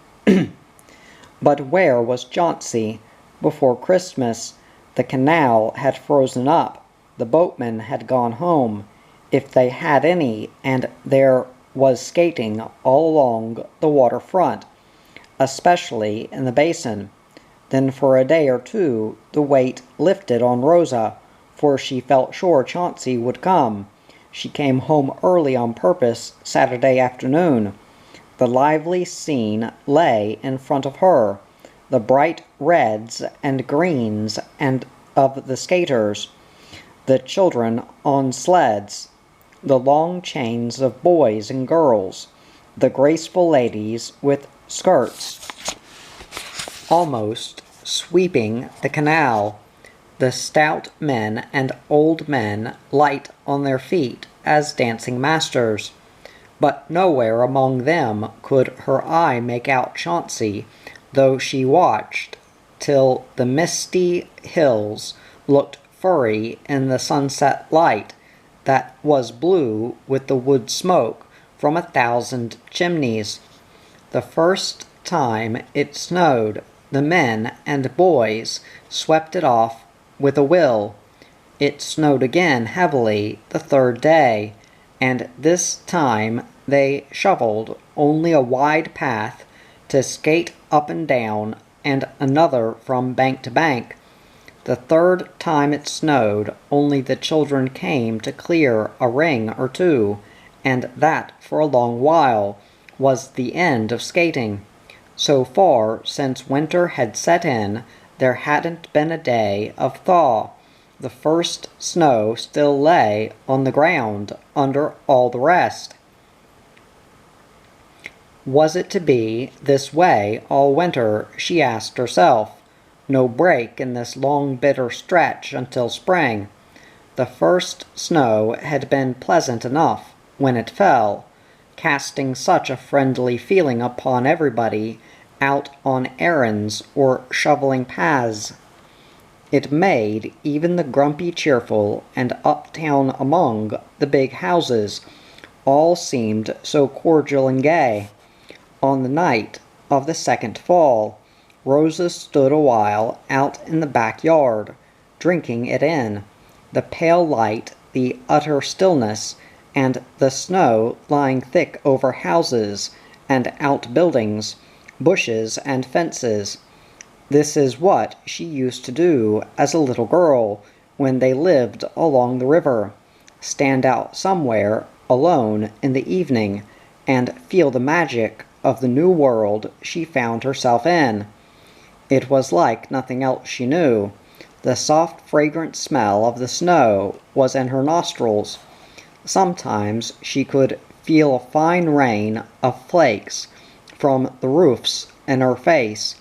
Speaker 1: But where was Chauncey? Before Christmas, the canal had frozen up, the boatmen had gone home, if they had any, and there was skating all along the waterfront, especially in the basin. Then for a day or two the weight lifted on Rosa, for she felt sure Chauncey would come. She came home early on purpose Saturday afternoon. The lively scene lay in front of her, the bright reds and greens and of the skaters, the children on sleds, the long chains of boys and girls, the graceful ladies with skirts almost sweeping the canal, the stout men and old men light on their feet as dancing masters. But nowhere among them could her eye make out Chauncey, though she watched till the misty hills looked furry in the sunset light that was blue with the wood smoke from 1,000 chimneys. The first time it snowed, the men and boys swept it off with a will. It snowed again heavily the third day, and this time they shoveled only a wide path to skate up and down, and another from bank to bank. The third time it snowed, only the children came to clear a ring or two, and that for a long while was the end of skating. So far since winter had set in, there hadn't been a day of thaw. The first snow still lay on the ground under all the rest. Was it to be this way all winter, she asked herself? No break in this long bitter stretch until spring. The first snow had been pleasant enough when it fell, casting such a friendly feeling upon everybody out on errands or shoveling paths. It made even the grumpy cheerful, and uptown among the big houses, All seemed so cordial and gay. On the night of the second fall, Rosa stood a while out in the backyard, drinking it in, the pale light, the utter stillness, and the snow lying thick over houses and outbuildings, bushes and fences. This is what she used to do as a little girl when they lived along the river, stand out somewhere alone in the evening and feel the magic of the new world she found herself in. It was like nothing else she knew. The soft, fragrant smell of the snow was in her nostrils. Sometimes she could feel a fine rain of flakes from the roofs in her face.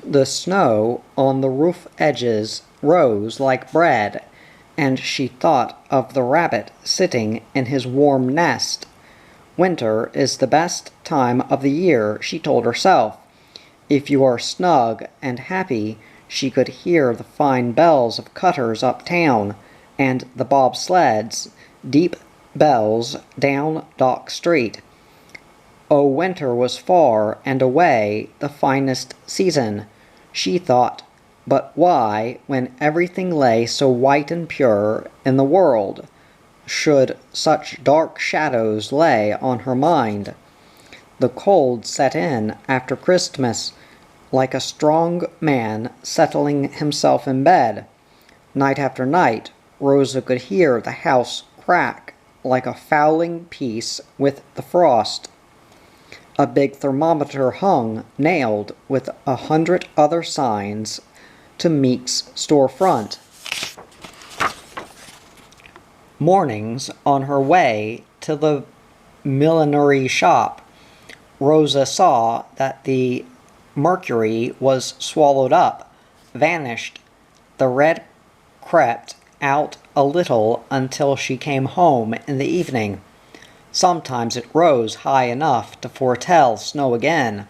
Speaker 1: The snow on the roof edges rose like bread, and she thought of the rabbit sitting in his warm nest. Winter is the best time of the year, she told herself. If you are snug and happy, she could hear the fine bells of cutters uptown, and the bobsleds, deep bells down Dock Street. Oh, winter was far and away the finest season, she thought, but why, when everything lay so white and pure in the world, should such dark shadows lay on her mind? The cold set in after Christmas, like a strong man settling himself in bed. Night after night, Rosa could hear the house crack like a fowling piece with the frost. A big thermometer hung, nailed with 100 other signs, to Meek's store front. Mornings, on her way to the millinery shop, Rosa saw that the mercury was swallowed up, vanished. The red crept out a little until she came home in the evening. Sometimes it rose high enough to foretell snow again,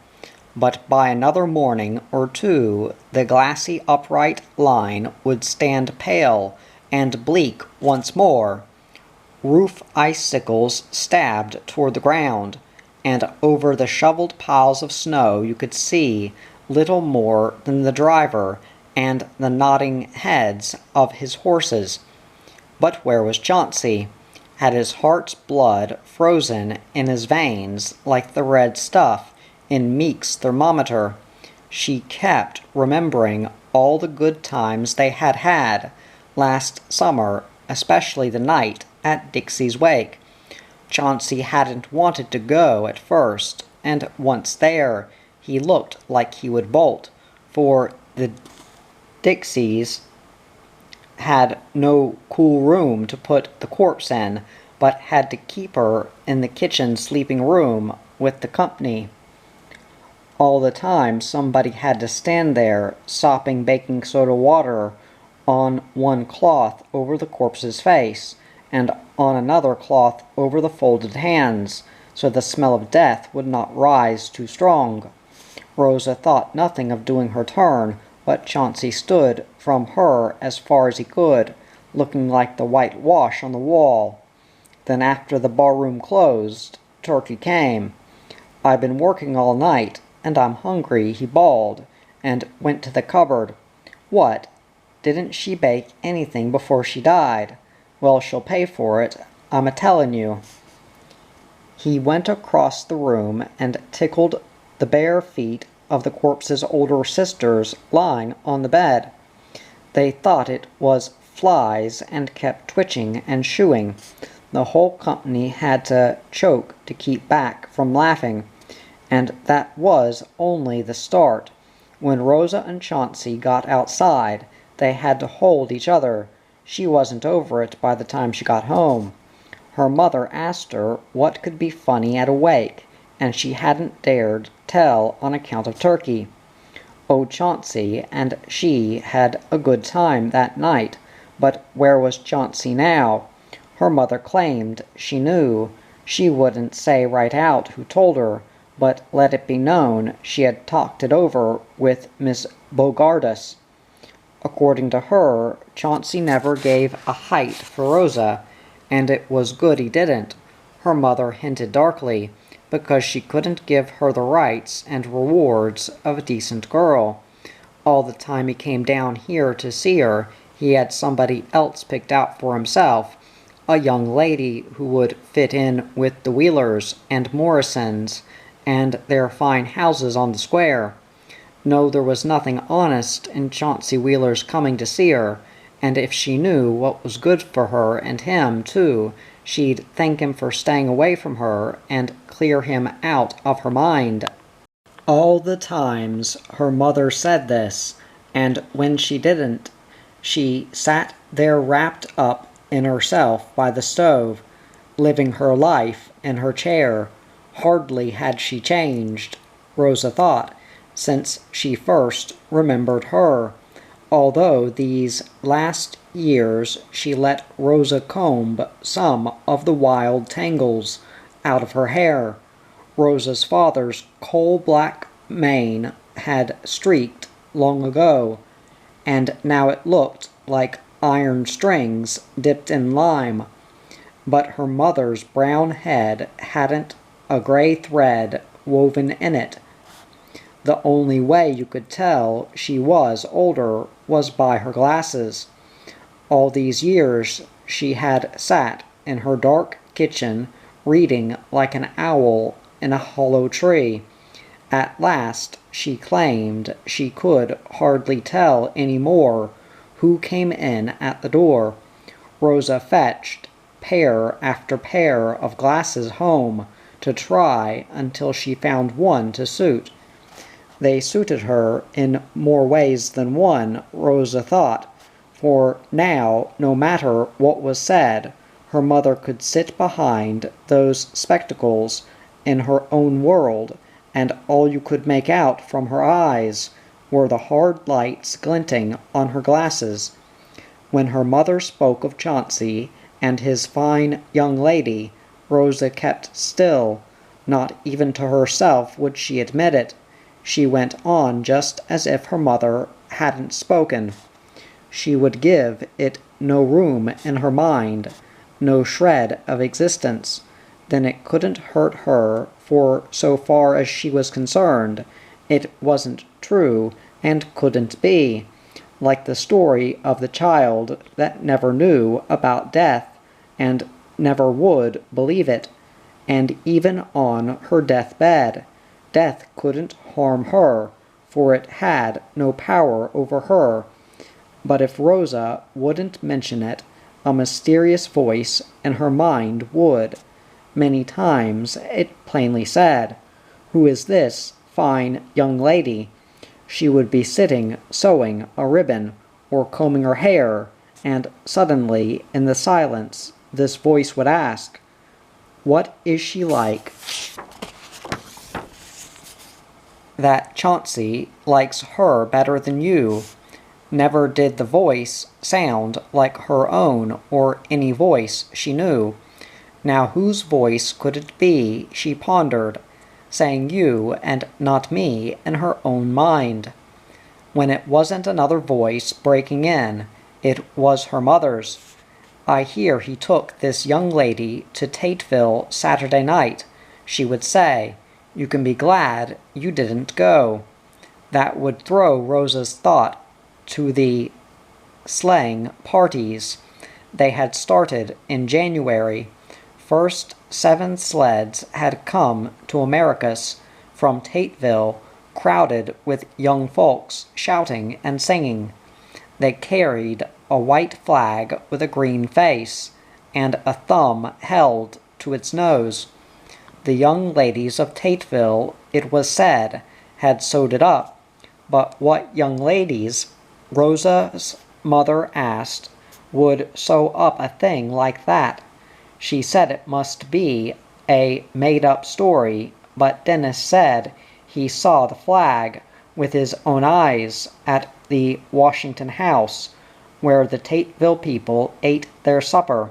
Speaker 1: but by another morning or two the glassy upright line would stand pale and bleak once more. Roof icicles stabbed toward the ground, and over the shoveled piles of snow you could see little more than the driver and the nodding heads of his horses. But where was Chauncey? Had his heart's blood frozen in his veins like the red stuff in Meek's thermometer? She kept remembering all the good times they had had last summer, especially the night at Dixie's wake. Chauncey hadn't wanted to go at first, and once there, he looked like he would bolt, for the Dixies had no cool room to put the corpse in, but had to keep her in the kitchen sleeping room with the company. All the time somebody had to stand there, sopping baking soda water on one cloth over the corpse's face, and on another cloth over the folded hands, so the smell of death would not rise too strong. Rosa thought nothing of doing her turn, but Chauncey stood from her as far as he could, looking like the whitewash on the wall. Then after the barroom closed, Turkey came. "I've been working all night, and I'm hungry," he bawled, and went to the cupboard. "What? Didn't she bake anything before she died? Well, she'll pay for it, I'm a-tellin' you." He went across the room and tickled the bare feet of the corpse's older sisters lying on the bed. They thought it was flies and kept twitching and shooing. The whole company had to choke to keep back from laughing, and that was only the start. When Rosa and Chauncey got outside, they had to hold each other. She wasn't over it by the time she got home. Her mother asked her what could be funny at a wake, and she hadn't dared tell on account of Turkey. Oh, Chauncey and she had a good time that night, but where was Chauncey now? Her mother claimed she knew. She wouldn't say right out who told her, but let it be known she had talked it over with Miss Bogardus. According to her, Chauncey never gave a height for Rosa, and it was good he didn't, her mother hinted darkly, because she couldn't give her the rights and rewards of a decent girl. All the time he came down here to see her, he had somebody else picked out for himself, a young lady who would fit in with the Wheelers and Morrisons and their fine houses on the square. No, there was nothing honest in Chauncey Wheeler's coming to see her, and if she knew what was good for her and him, too, she'd thank him for staying away from her and clear him out of her mind. All the times her mother said this, and when she didn't, she sat there wrapped up in herself by the stove, living her life in her chair. Hardly had she changed, Rosa thought, since she first remembered her, although these last years she let Rosa comb some of the wild tangles out of her hair. Rosa's father's coal-black mane had streaked long ago, and now it looked like iron strings dipped in lime. But her mother's brown head hadn't a gray thread woven in it. The only way you could tell she was older was by her glasses. All these years she had sat in her dark kitchen reading like an owl in a hollow tree. At last she claimed she could hardly tell any more who came in at the door. Rosa fetched pair after pair of glasses home to try until she found one to suit. They suited her in more ways than one, Rosa thought, for now, no matter what was said, her mother could sit behind those spectacles in her own world, and all you could make out from her eyes were the hard lights glinting on her glasses. When her mother spoke of Chauncey and his fine young lady, Rosa kept still. Not even to herself would she admit it. She went on just as if her mother hadn't spoken. She would give it no room in her mind, no shred of existence. Then it couldn't hurt her, for so far as she was concerned, it wasn't true and couldn't be. Like the story of the child that never knew about death and never would believe it. And even on her deathbed, death couldn't harm her, for it had no power over her. But if Rosa wouldn't mention it, a mysterious voice in her mind would. Many times it plainly said, "Who is this fine young lady?" She would be sitting sewing a ribbon or combing her hair, and suddenly, in the silence, this voice would ask, "What is she like?" That Chauncey likes her better than you. Never did the voice sound like her own or any voice she knew. Now whose voice could it be, she pondered, saying you and not me in her own mind. When it wasn't another voice breaking in, it was her mother's. "I hear he took this young lady to Tateville Saturday night," she would say. "You can be glad you didn't go." That would throw Rosa's thought to the sleighing parties. They had started in January. First 7 sleds had come to Americus from Tateville, crowded with young folks shouting and singing. They carried a white flag with a green face, and a thumb held to its nose. The young ladies of Tateville, it was said, had sewed it up. But what young ladies, Rosa's mother asked, would sew up a thing like that? She said it must be a made-up story, but Dennis said he saw the flag with his own eyes at the Washington House, where the Tateville people ate their supper.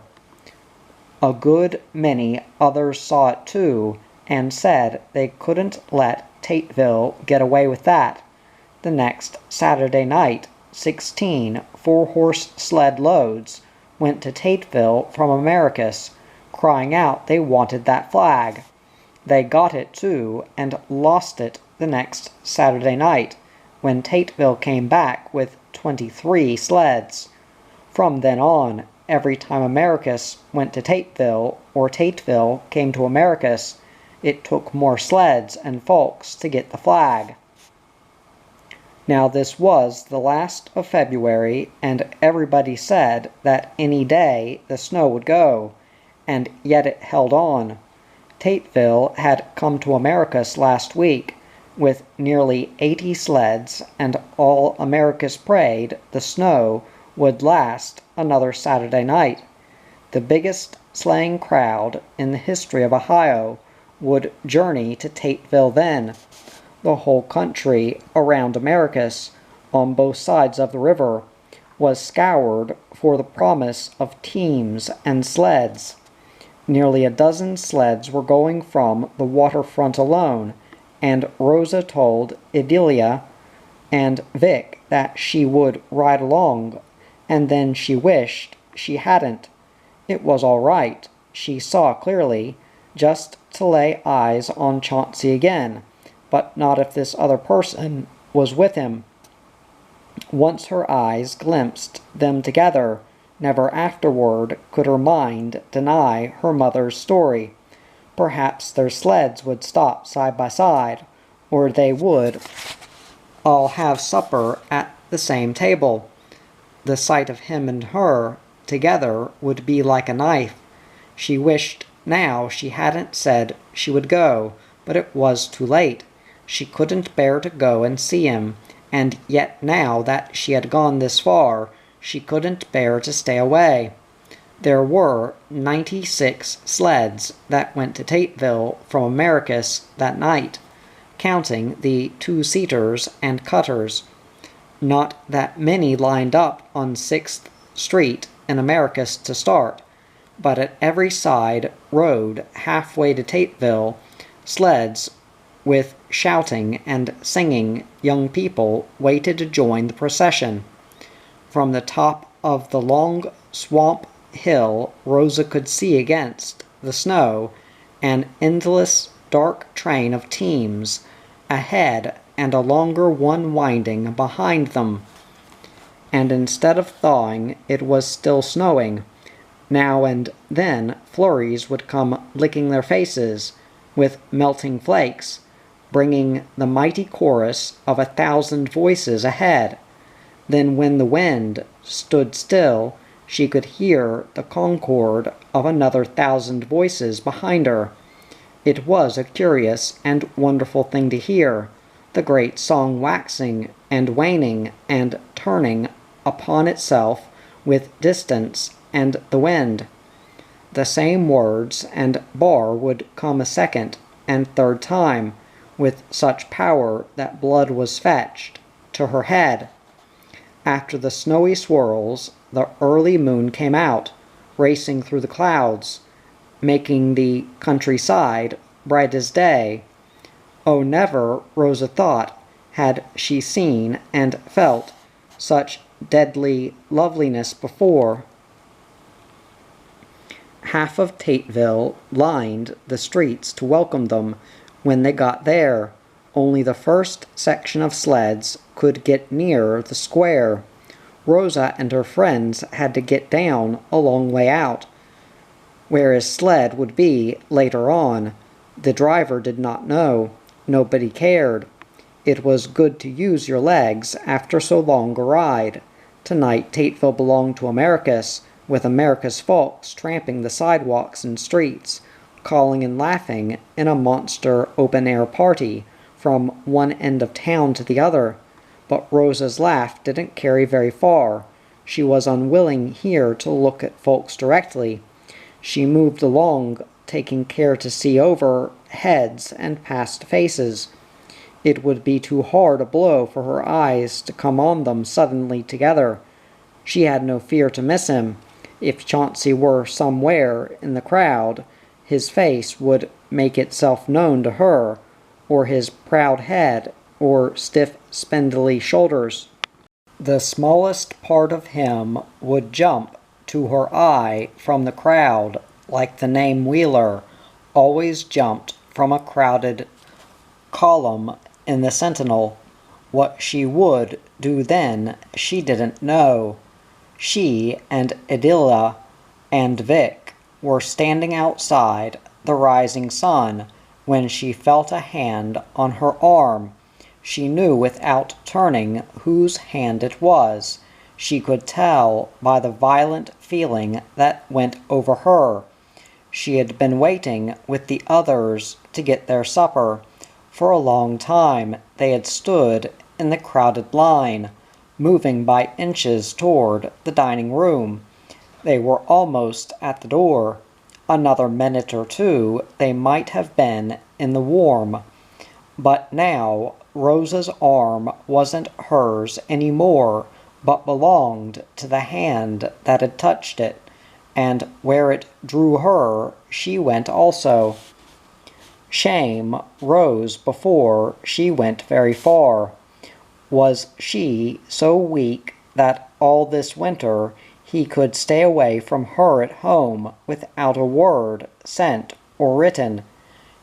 Speaker 1: A good many others saw it too, and said they couldn't let Tateville get away with that. The next Saturday night, 16 4-horse sled loads went to Tateville from Americus, crying out they wanted that flag. They got it too, and lost it the next Saturday night, when Tateville came back with 23 sleds. From then on, every time Americus went to Tateville, or Tateville came to Americus, it took more sleds and folks to get the flag. Now this was the last of February, and everybody said that any day the snow would go, and yet it held on. Tateville had come to Americus last week with nearly 80 sleds, and all Americus prayed the snow would last another Saturday night. The biggest sleighing crowd in the history of Ohio would journey to Tateville then. The whole country around Americus, on both sides of the river, was scoured for the promise of teams and sleds. Nearly a dozen sleds were going from the waterfront alone, and Rosa told Idilia and Vic that she would ride along, and then she wished she hadn't. It was all right, she saw clearly, just to lay eyes on Chauncey again, but not if this other person was with him. Once her eyes glimpsed them together, never afterward could her mind deny her mother's story. Perhaps their sleds would stop side by side, or they would all have supper at the same table. The sight of him and her together would be like a knife. She wished now she hadn't said she would go, but it was too late. She couldn't bear to go and see him, and yet now that she had gone this far, she couldn't bear to stay away. There were 96 sleds that went to Tateville from Americus that night, counting the two-seaters and cutters. Not that many lined up on 6th Street in Americus to start, but at every side road halfway to Tateville, sleds with shouting and singing young people waited to join the procession. From the top of the long swamp hill, Rosa could see against the snow an endless dark train of teams ahead and a longer one winding behind them. And instead of thawing, it was still snowing. Now and then flurries would come licking their faces with melting flakes, bringing the mighty chorus of 1,000 voices ahead. Then when the wind stood still, she could hear the concord of another 1,000 voices behind her. It was a curious and wonderful thing to hear, the great song waxing and waning and turning upon itself with distance and the wind. The same words and bar would come a second and third time, with such power that blood was fetched to her head. After the snowy swirls, the early moon came out, racing through the clouds, making the countryside bright as day. Oh, never, Rosa thought, had she seen and felt such deadly loveliness before. Half of Tateville lined the streets to welcome them when they got there. Only the first section of sleds could get near the square. Rosa and her friends had to get down a long way out, where his sled would be later on. The driver did not know. Nobody cared. It was good to use your legs after so long a ride. Tonight Tateville belonged to Americus, with Americus folks tramping the sidewalks and streets, calling and laughing in a monster open-air party from one end of town to the other. But Rosa's laugh didn't carry very far. She was unwilling here to look at folks directly. She moved along, taking care to see over heads and past faces. It would be too hard a blow for her eyes to come on them suddenly together. She had no fear to miss him. If Chauncey were somewhere in the crowd, his face would make itself known to her, or his proud head, or stiff, spindly shoulders. The smallest part of him would jump to her eye from the crowd, like the name Wheeler, always jumped from a crowded column in the Sentinel. What she would do then, she didn't know. She and Idilla and Vic were standing outside the rising sun when she felt a hand on her arm. She knew without turning whose hand it was. She could tell by the violent feeling that went over her. She had been waiting with the others to get their supper. For a long time they had stood in the crowded line, moving by inches toward the dining room. They were almost at the door. Another minute or two they might have been in the warm. But now Rosa's arm wasn't hers any more, but belonged to the hand that had touched it, and where it drew her, she went also. Shame rose before she went very far. Was she so weak that all this winter he could stay away from her at home without a word sent or written?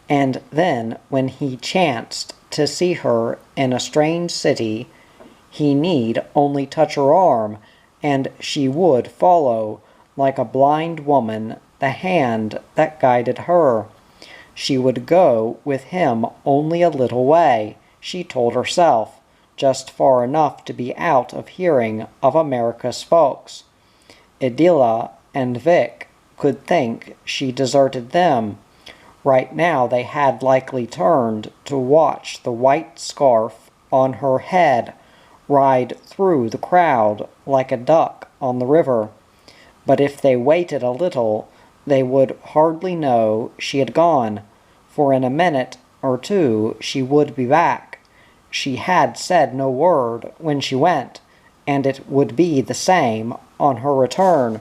Speaker 1: And then, when he chanced to see her in a strange city, he need only touch her arm, and she would follow, like a blind woman, the hand that guided her. She would go with him only a little way, she told herself, just far enough to be out of hearing of America's folks. Idilla and Vic could think she deserted them. Right now they had likely turned to watch the white scarf on her head ride through the crowd like a duck on the river. But if they waited a little, they would hardly know she had gone, for in a minute or two she would be back. She had said no word when she went, and it would be the same on her return.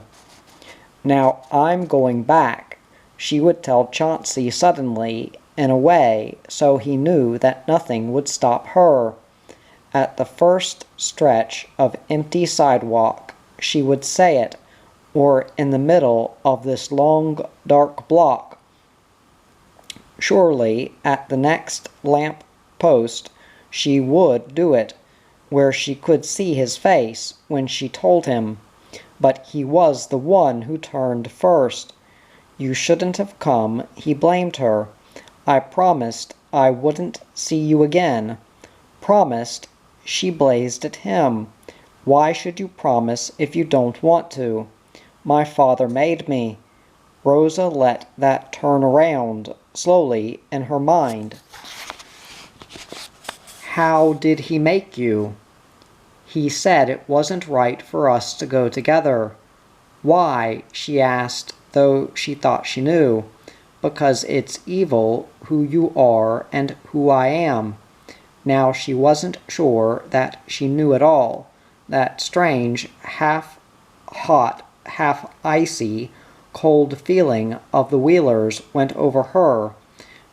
Speaker 1: "Now I'm going back," she would tell Chauncey suddenly, in a way so he knew that nothing would stop her. At the first stretch of empty sidewalk she would say it, or in the middle of this long dark block. Surely at the next lamp post she would do it, where she could see his face when she told him. But he was the one who turned first. "You shouldn't have come," he blamed her. "I promised I wouldn't see you again." "Promised?" She blazed at him. "Why should you promise if you don't want to?" "My father made me." Rosa let that turn around slowly in her mind. "How did he make you?" "He said it wasn't right for us to go together." "Why?" she asked, though she thought she knew. "Because it's evil who you are and who I am." Now she wasn't sure that she knew it all. That strange, half-hot, half-icy, cold feeling of the Wheelers went over her,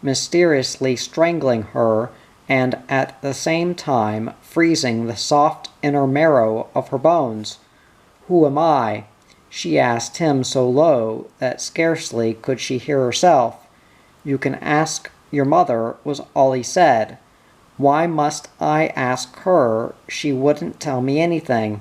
Speaker 1: mysteriously strangling her and at the same time freezing the soft inner marrow of her bones. "Who am I?" she asked him so low that scarcely could she hear herself. "You can ask your mother," was all he said. Why must I ask her? She wouldn't tell me anything.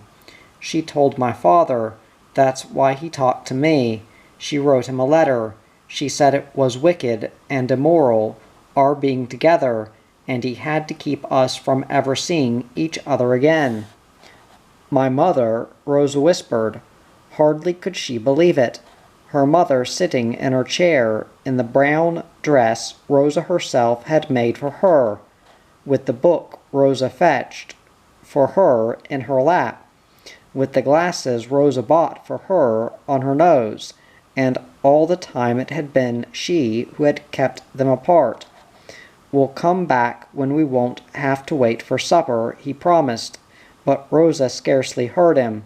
Speaker 1: She told my father. That's why he talked to me. She wrote him a letter. She said it was wicked and immoral, our being together, and he had to keep us from ever seeing each other again. "My mother," Rosa whispered. Hardly could she believe it. Her mother sitting in her chair in the brown dress Rosa herself had made for her, with the book Rosa fetched for her in her lap, with the glasses Rosa bought for her on her nose, and all the time it had been she who had kept them apart. "We'll come back when we won't have to wait for supper," he promised, but Rosa scarcely heard him.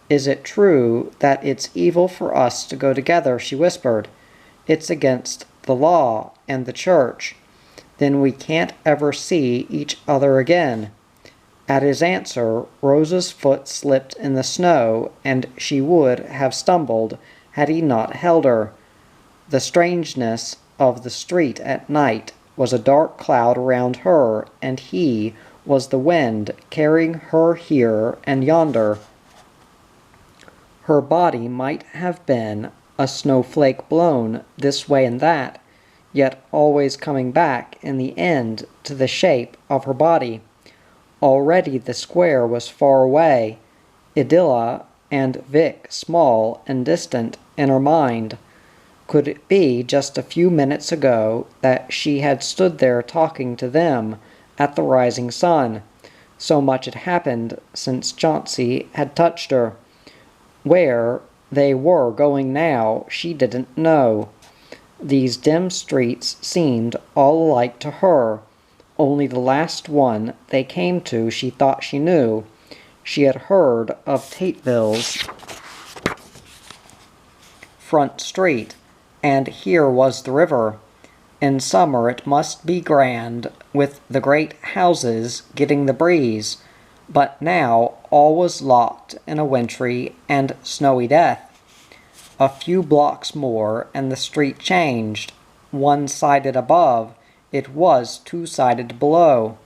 Speaker 1: "Is it true that it's evil for us to go together?" she whispered. "It's against the law and the church. Then we can't ever see each other again." At his answer, Rosa's foot slipped in the snow, and she would have stumbled had he not held her. The strangeness of the street at night was a dark cloud around her, and he was the wind carrying her here and yonder. Her body might have been a snowflake blown this way and that, yet always coming back in the end to the shape of her body. Already the square was far away, Idilla and Vic small and distant in her mind. Could it be just a few minutes ago that she had stood there talking to them at the rising sun? So much had happened since Chauncey had touched her. Where they were going now she didn't know. These dim streets seemed all alike to her. Only the last one they came to she thought she knew. She had heard of Tateville's front street, and here was the river. In summer it must be grand, with the great houses getting the breeze, but now all was locked in a wintry and snowy death. A few blocks more, and the street changed. One-sided above, it was two-sided below,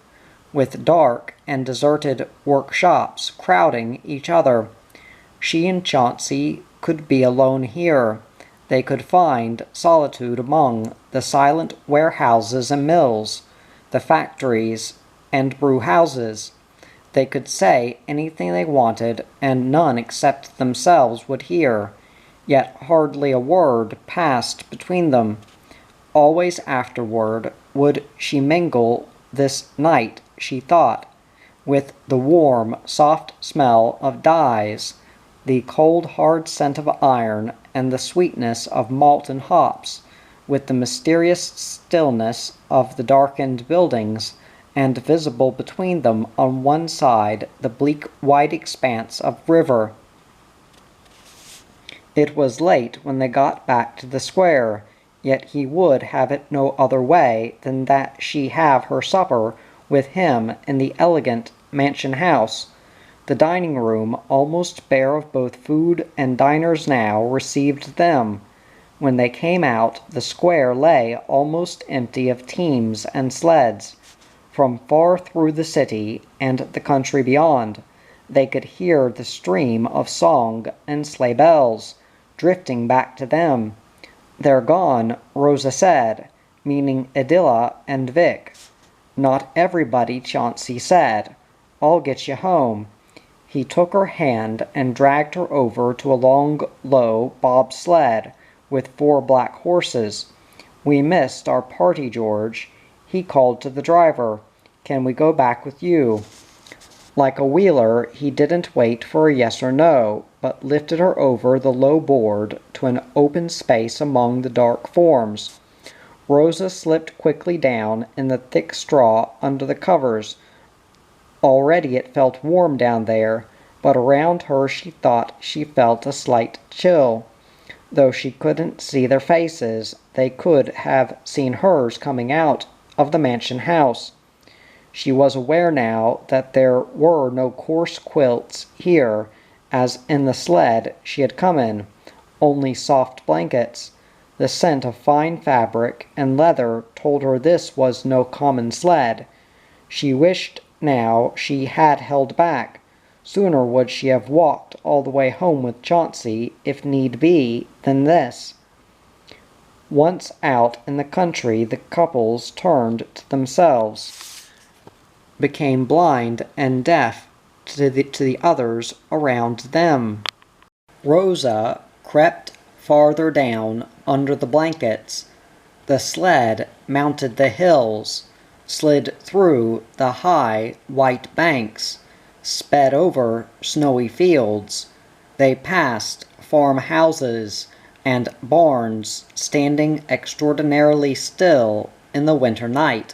Speaker 1: with dark and deserted workshops crowding each other. She and Chauncey could be alone here. They could find solitude among the silent warehouses and mills, the factories and brew-houses. They could say anything they wanted, and none except themselves would hear, yet hardly a word passed between them. Always afterward would she mingle this night, she thought, with the warm, soft smell of dyes, the cold, hard scent of iron, and the sweetness of malt and hops, with the mysterious stillness of the darkened buildings, and visible between them on one side the bleak white expanse of river. It was late when they got back to the square, yet he would have it no other way than that she have her supper with him in the elegant mansion house. The dining room, almost bare of both food and diners now, received them. When they came out, the square lay almost empty of teams and sleds. From far through the city and the country beyond, they could hear the stream of song and sleigh bells, drifting back to them. "They're gone," Rosa said, meaning Idilla and Vic. "Not everybody," Chauncey said. "I'll get you home." He took her hand and dragged her over to a long, low bob sled with 4 black horses. "We missed our party, George." He called to the driver. "Can we go back with you?" Like a wheeler, he didn't wait for a yes or no, but lifted her over the low board to an open space among the dark forms. Rosa slipped quickly down in the thick straw under the covers. Already it felt warm down there, but around her she thought she felt a slight chill. Though she couldn't see their faces, they could have seen hers coming out of the mansion house. She was aware now that there were no coarse quilts here, as in the sled she had come in, only soft blankets. The scent of fine fabric and leather told her this was no common sled. She wished now she had held back. Sooner would she have walked all the way home with Chauncey, if need be, than this. Once out in the country, the couples turned to themselves, became blind and deaf to the others around them. Rosa crept farther down under the blankets. The sled mounted the hills, slid through the high white banks, sped over snowy fields. They passed farmhouses and barns standing extraordinarily still in the winter night.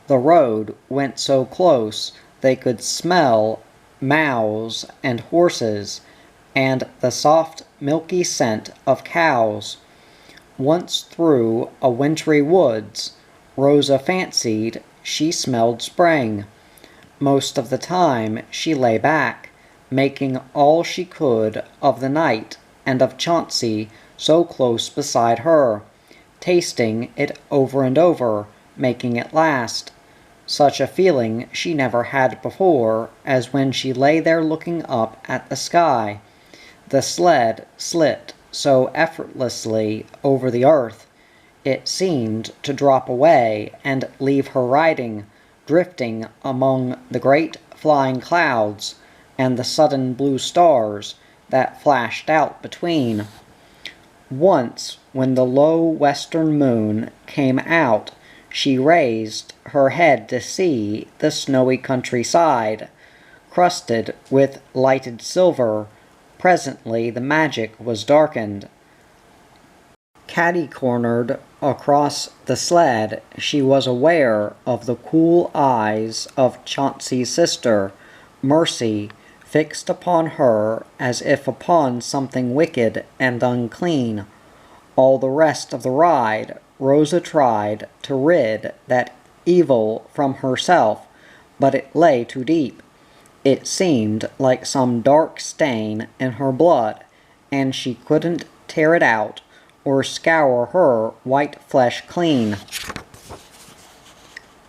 Speaker 1: The road went so close they could smell mows and horses, and the soft milky scent of cows. Once through a wintry woods, Rosa fancied she smelled spring. Most of the time she lay back, making all she could of the night and of Chauncey so close beside her. tasting it over and over, making it last. Such a feeling she never had before as when she lay there looking up at the sky. The sled slipped so effortlessly over the earth, it seemed to drop away and leave her riding, drifting among the great flying clouds and the sudden blue stars that flashed out between. Once, when the low western moon came out, she raised her head to see the snowy countryside, crusted with lighted silver. Presently the magic was darkened. Catty-cornered across the sled, she was aware of the cool eyes of Chauncey's sister, Mercy, fixed upon her as if upon something wicked and unclean. All the rest of the ride, Rosa tried to rid that evil from herself, but it lay too deep. It seemed like some dark stain in her blood, and she couldn't tear it out or scour her white flesh clean.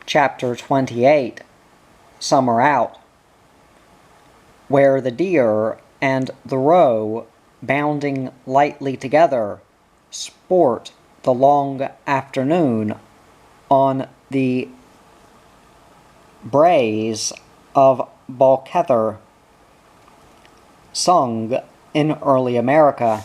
Speaker 1: Chapter 28. Summer Out. Where the deer and the roe, bounding lightly together, sport the long afternoon on the braes of Balkether, sung in early America.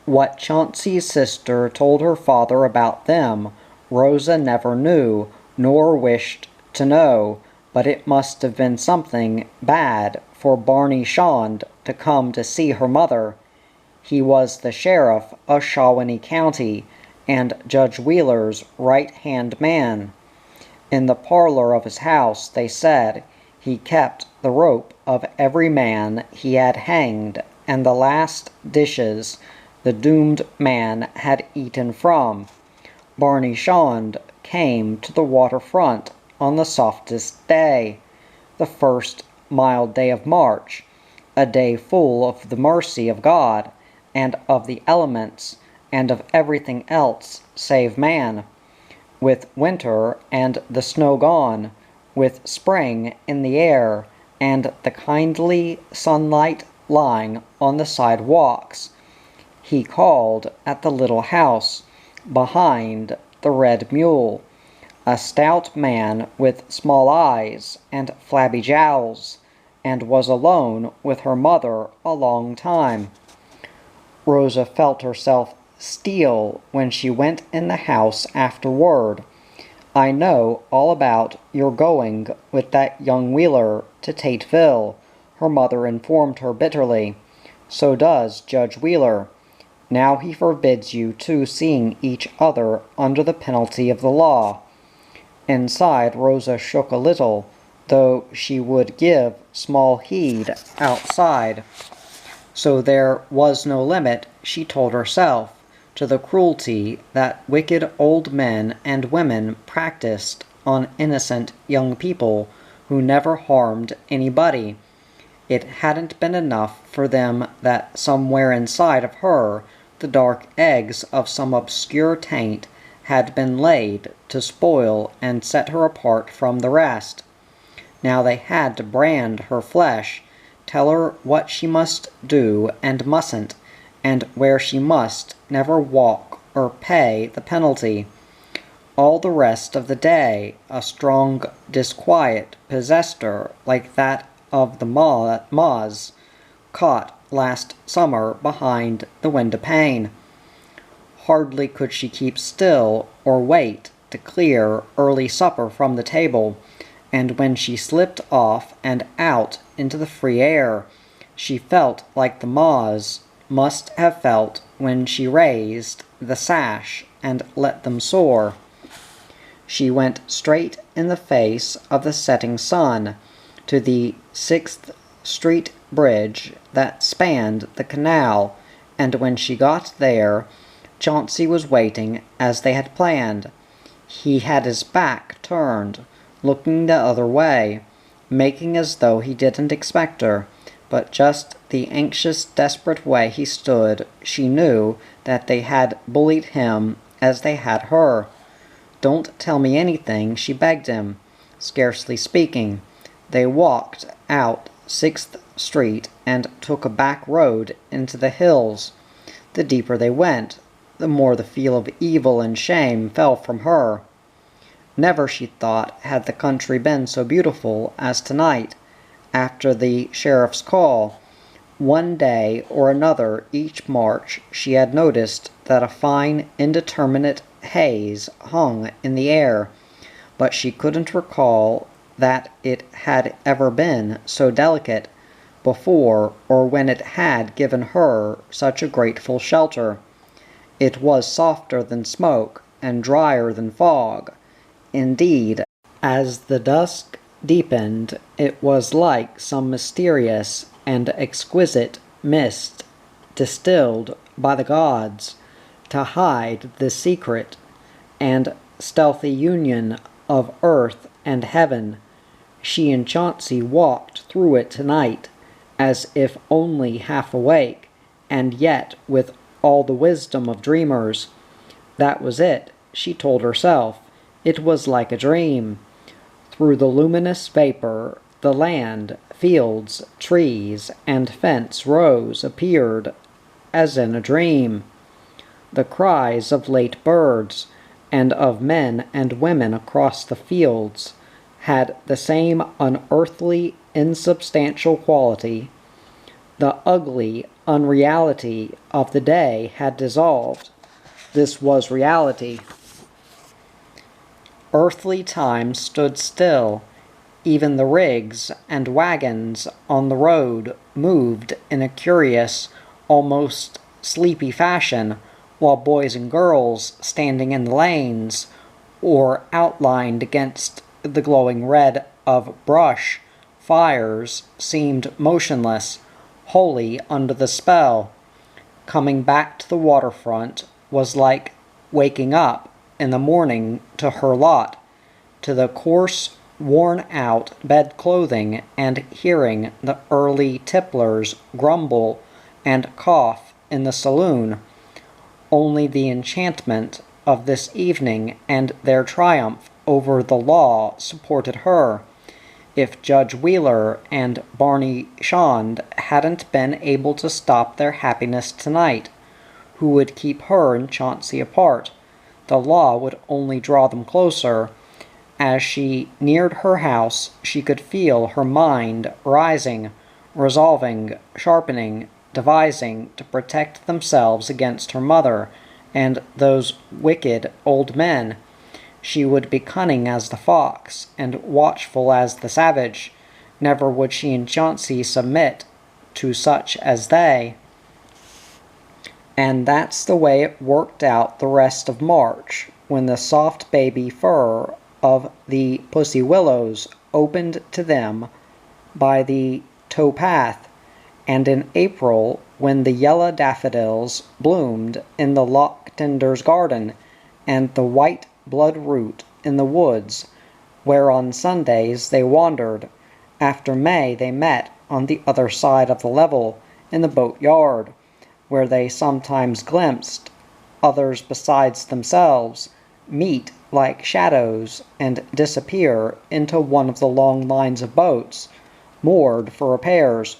Speaker 1: What Chauncey's sister told her father about them, Rosa never knew, nor wished to know, but it must have been something bad for Barney Shand to come to see her mother. He was the sheriff of Shawnee County, and Judge Wheeler's right-hand man. In the parlor of his house, they said, he kept the rope of every man he had hanged, and the last dishes the doomed man had eaten from. Barney Shand came to the waterfront on the softest day, the first mild day of March, a day full of the mercy of God, and of the elements, and of everything else save man, with winter and the snow gone, with spring in the air, and the kindly sunlight lying on the sidewalks. He called at the little house behind the Red Mule, a stout man with small eyes and flabby jowls, and was alone with her mother a long time. Rosa felt herself steel when she went in the house afterward. I know all about your going with that young Wheeler to Tateville, her mother informed her bitterly. So does Judge Wheeler. Now he forbids you two seeing each other under the penalty of the law. Inside, Rosa shook a little, though she would give small heed outside. So there was no limit, she told herself, to the cruelty that wicked old men and women practiced on innocent young people who never harmed anybody. It hadn't been enough for them that somewhere inside of her the dark eggs of some obscure taint had been laid to spoil and set her apart from the rest. Now they had to brand her flesh, tell her what she must do and mustn't, and where she must never walk or pay the penalty. All the rest of the day a strong disquiet possessed her, like that of the moths caught last summer behind the window-pane. Hardly could she keep still or wait to clear early supper from the table, and when she slipped off and out into the free air, she felt like the moths must have felt when she raised the sash and let them soar. She went straight in the face of the setting sun to the 6th Street bridge that spanned the canal, and when she got there, Chauncey was waiting as they had planned. He had his back turned, looking the other way, making as though he didn't expect her, but just the anxious, desperate way he stood, she knew that they had bullied him as they had her. "Don't tell me anything," she begged him, scarcely speaking. They walked out 6th Street and took a back road into the hills. The deeper they went, the more the feel of evil and shame fell from her. Never, she thought, had the country been so beautiful as tonight, after the sheriff's call. One day or another each March she had noticed that a fine, indeterminate haze hung in the air, but she couldn't recall that it had ever been so delicate before, or when it had given her such a grateful shelter. It was softer than smoke, and drier than fog. Indeed, as the dusk deepened, it was like some mysterious and exquisite mist distilled by the gods to hide the secret and stealthy union of earth and heaven. She and Chauncey walked through it tonight, as if only half awake, and yet with all the wisdom of dreamers. That was it, she told herself. It was like a dream. Through the luminous vapor, the land, fields, trees, and fence rows appeared as in a dream. The cries of late birds, and of men and women across the fields, had the same unearthly, insubstantial quality. The ugly unreality of the day had dissolved. This was reality. Earthly time stood still. Even the rigs and wagons on the road moved in a curious, almost sleepy fashion, while boys and girls standing in the lanes, or outlined against the glowing red of brush fires, seemed motionless, wholly under the spell. Coming back to the waterfront was like waking up in the morning to her lot, to the coarse, worn-out bed-clothing, and hearing the early tipplers grumble and cough in the saloon. Only the enchantment of this evening and their triumph over the law supported her. If Judge Wheeler and Barney Shand hadn't been able to stop their happiness tonight, who would keep her and Chauncey apart? The law would only draw them closer. As she neared her house, she could feel her mind rising, resolving, sharpening, devising to protect themselves against her mother and those wicked old men. She would be cunning as the fox, and watchful as the savage. Never would she and Chauncey submit to such as they. And that's the way it worked out the rest of March, when the soft baby fur of the pussy willows opened to them by the towpath, and in April, when the yellow daffodils bloomed in the lock-tender's garden, and the white bloodroot in the woods, where on Sundays they wandered. After May they met on the other side of the level, in the boat-yard, where they sometimes glimpsed others besides themselves meet like shadows and disappear into one of the long lines of boats, moored for repairs.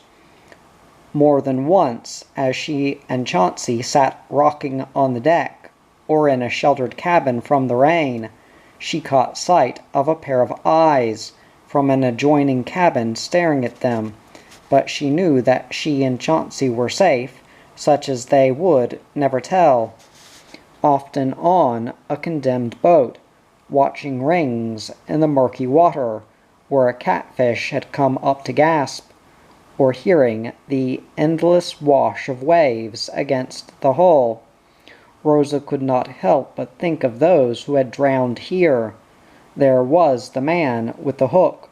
Speaker 1: More than once, as she and Chauncey sat rocking on the deck, or in a sheltered cabin from the rain, she caught sight of a pair of eyes from an adjoining cabin staring at them, but she knew that she and Chauncey were safe, such as they would never tell. Often on a condemned boat, watching rings in the murky water, where a catfish had come up to gasp, or hearing the endless wash of waves against the hull, Rosa could not help but think of those who had drowned here. There was the man with the hook,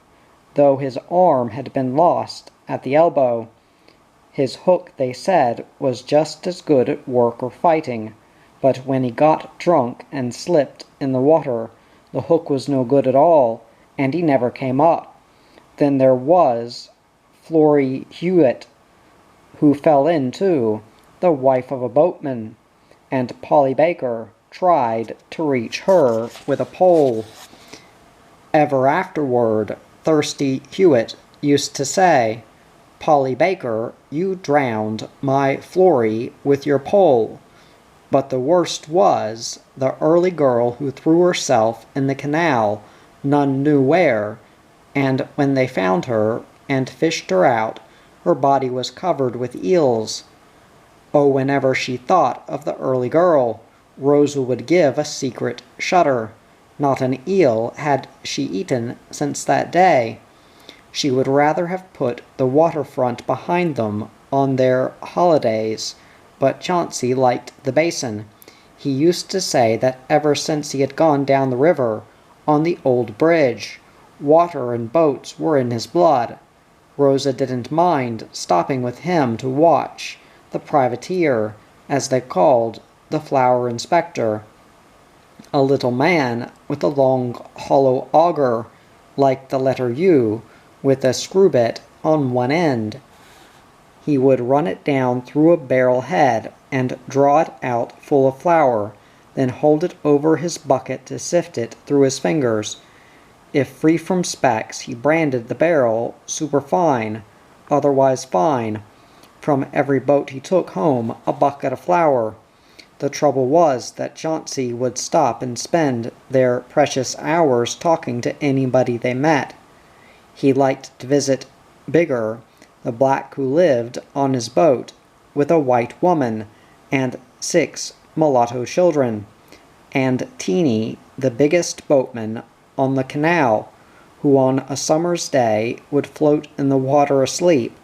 Speaker 1: though his arm had been lost at the elbow. His hook, they said, was just as good at work or fighting, but when he got drunk and slipped in the water, the hook was no good at all, and he never came up. Then there was Florrie Hewitt, who fell in too, the wife of a boatman, and Polly Baker tried to reach her with a pole. Ever afterward, Thirsty Hewitt used to say, "Polly Baker, you drowned my Florrie with your pole." But the worst was the early girl who threw herself in the canal, none knew where, and when they found her and fished her out, her body was covered with eels. Oh, whenever she thought of the early girl, Rosa would give a secret shudder. Not an eel had she eaten since that day. She would rather have put the waterfront behind them on their holidays, but Chauncey liked the basin. He used to say that ever since he had gone down the river on the old bridge, water and boats were in his blood. Rosa didn't mind stopping with him to watch the privateer, as they called the flower inspector, a little man with a long hollow auger like the letter U, with a screw bit on one end. He would run it down through a barrel head and draw it out full of flour, then hold it over his bucket to sift it through his fingers. If free from specks, he branded the barrel superfine, otherwise fine. From every boat he took home a bucket of flour. The trouble was that Chauncey would stop and spend their precious hours talking to anybody they met. He liked to visit Bigger, the black who lived on his boat, with a white woman and 6 mulatto children, and Teeny, the biggest boatman on the canal, who on a summer's day would float in the water asleep,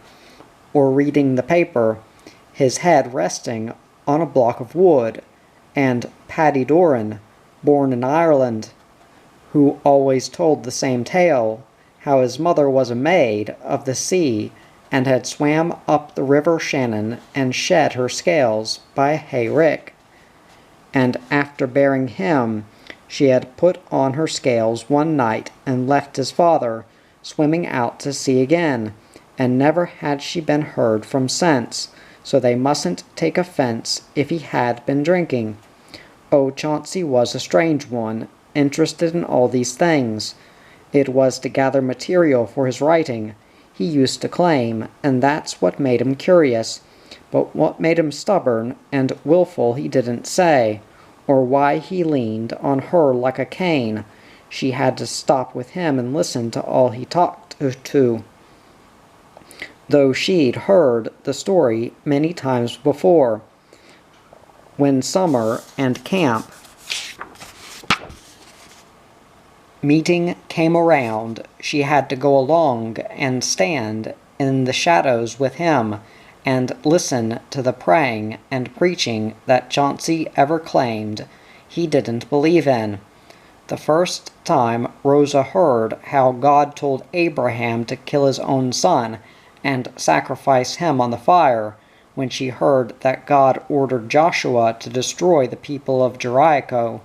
Speaker 1: or reading the paper, his head resting on a block of wood, and Paddy Doran, born in Ireland, who always told the same tale, how his mother was a maid of the sea, and had swam up the river Shannon and shed her scales by Hay Rick. And after bearing him, she had put on her scales one night and left his father, swimming out to sea again, and never had she been heard from since, so they mustn't take offence if he had been drinking. Oh, Chauncey was a strange one, interested in all these things. It was to gather material for his writing, he used to claim, and that's what made him curious. But what made him stubborn and wilful he didn't say, or why he leaned on her like a cane. She had to stop with him and listen to all he talked to, though she'd heard the story many times before. When summer and camp meeting came around, she had to go along and stand in the shadows with him and listen to the praying and preaching that Chauncey ever claimed he didn't believe in. The first time Rosa heard how God told Abraham to kill his own son and sacrifice him on the fire, when she heard that God ordered Joshua to destroy the people of Jericho,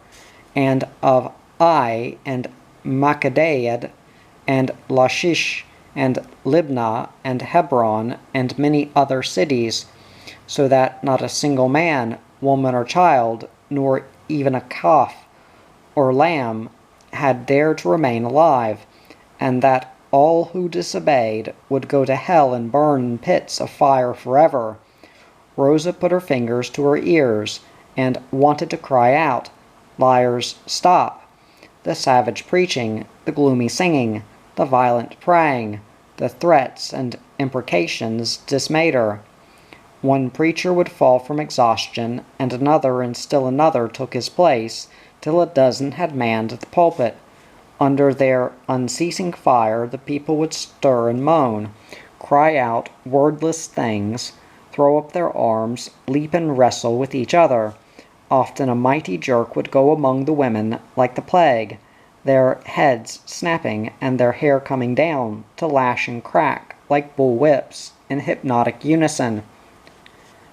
Speaker 1: and of Ai and Makkedah, and Lachish, and Libnah, and Hebron, and many other cities, so that not a single man, woman, or child, nor even a calf or lamb, had dared to remain alive, and that all who disobeyed would go to hell and burn in pits of fire forever. Rosa put her fingers to her ears and wanted to cry out, "Liars, stop!" The savage preaching, the gloomy singing, the violent praying, the threats and imprecations dismayed her. One preacher would fall from exhaustion, and another and still another took his place, till a dozen had manned the pulpit. Under their unceasing fire the people would stir and moan, cry out wordless things, throw up their arms, leap and wrestle with each other. Often a mighty jerk would go among the women like the plague, their heads snapping and their hair coming down to lash and crack like bull whips in hypnotic unison.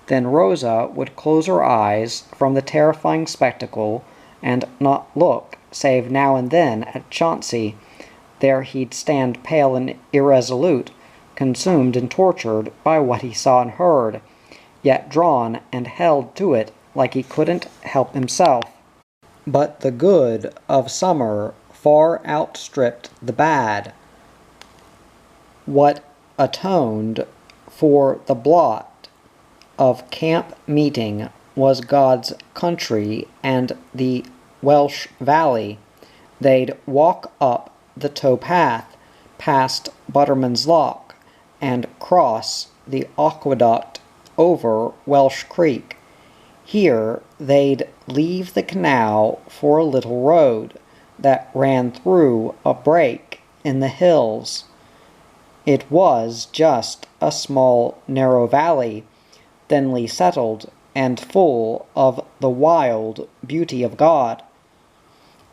Speaker 1: Then Rosa would close her eyes from the terrifying spectacle and not look, save now and then, at Chauncey. There he'd stand pale and irresolute, consumed and tortured by what he saw and heard, yet drawn and held to it like he couldn't help himself. But the good of summer far outstripped the bad. What atoned for the blot of camp meeting was God's country and the Welsh valley. They'd walk up the towpath past Butterman's Lock and cross the aqueduct over Welsh Creek. Here they'd leave the canal for a little road that ran through a break in the hills. It was just a small, narrow valley, thinly settled and full of the wild beauty of God.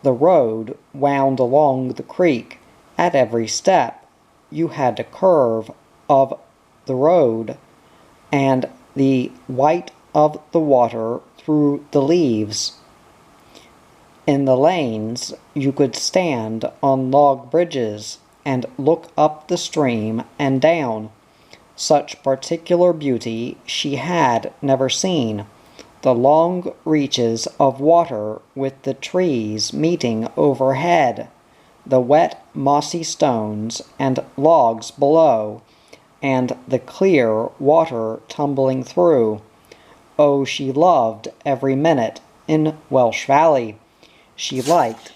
Speaker 1: The road wound along the creek. At every step you had a curve of the road, and the white of the water through the leaves. In the lanes you could stand on log bridges and look up the stream and down. Such particular beauty she had never seen. The long reaches of water with the trees meeting overhead, the wet mossy stones and logs below, and the clear water tumbling through. Oh, she loved every minute in Welsh Valley. She liked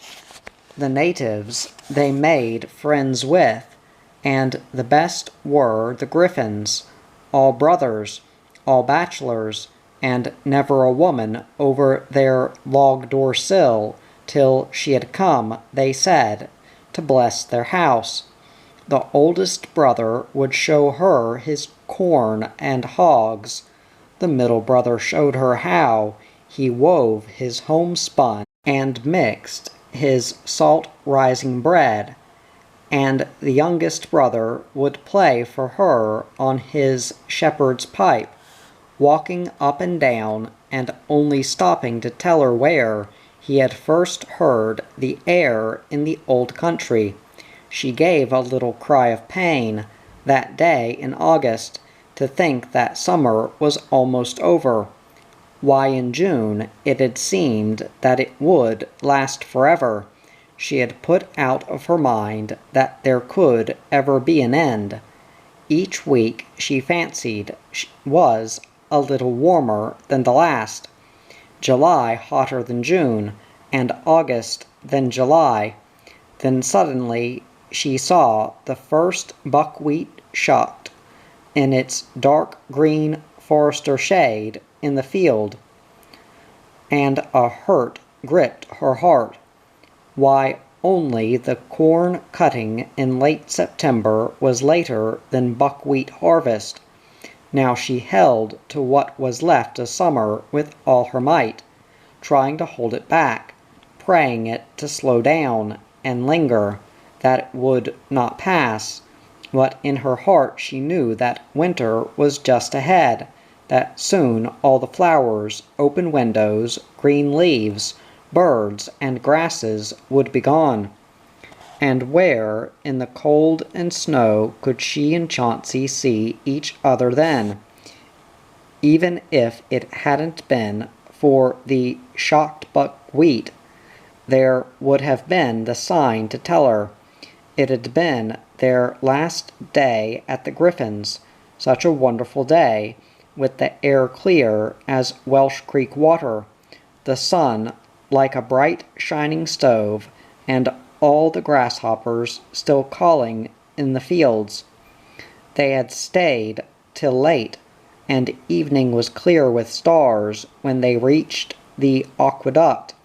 Speaker 1: the natives they made friends with, and the best were the Griffins, all brothers, all bachelors, and never a woman over their log door sill till she had come, they said, to bless their house. The oldest brother would show her his corn and hogs. The middle brother showed her how he wove his homespun and mixed his salt-rising bread, and the youngest brother would play for her on his shepherd's pipe, walking up and down and only stopping to tell her where he had first heard the air in the old country. She gave a little cry of pain that day in August to think that summer was almost over. Why, in June it had seemed that it would last forever. She had put out of her mind that there could ever be an end. Each week, she fancied, was a little warmer than the last. July hotter than June, and August than July. Then suddenly she saw the first buckwheat shocked in its dark green forester shade in the field, and a hurt gripped her heart. Why, only the corn cutting in late September was later than buckwheat harvest. Now she held to what was left of summer with all her might, trying to hold it back, praying it to slow down and linger, that it would not pass. But in her heart she knew that winter was just ahead, that soon all the flowers, open windows, green leaves, birds, and grasses would be gone. And where, in the cold and snow, could she and Chauncey see each other then? Even if it hadn't been for the shocked buckwheat, there would have been the sign to tell her. It had been their last day at the Griffins, such a wonderful day, with the air clear as Welsh Creek water, the sun like a bright shining stove, and all the grasshoppers still calling in the fields. They had stayed till late, and evening was clear with stars when they reached the aqueduct.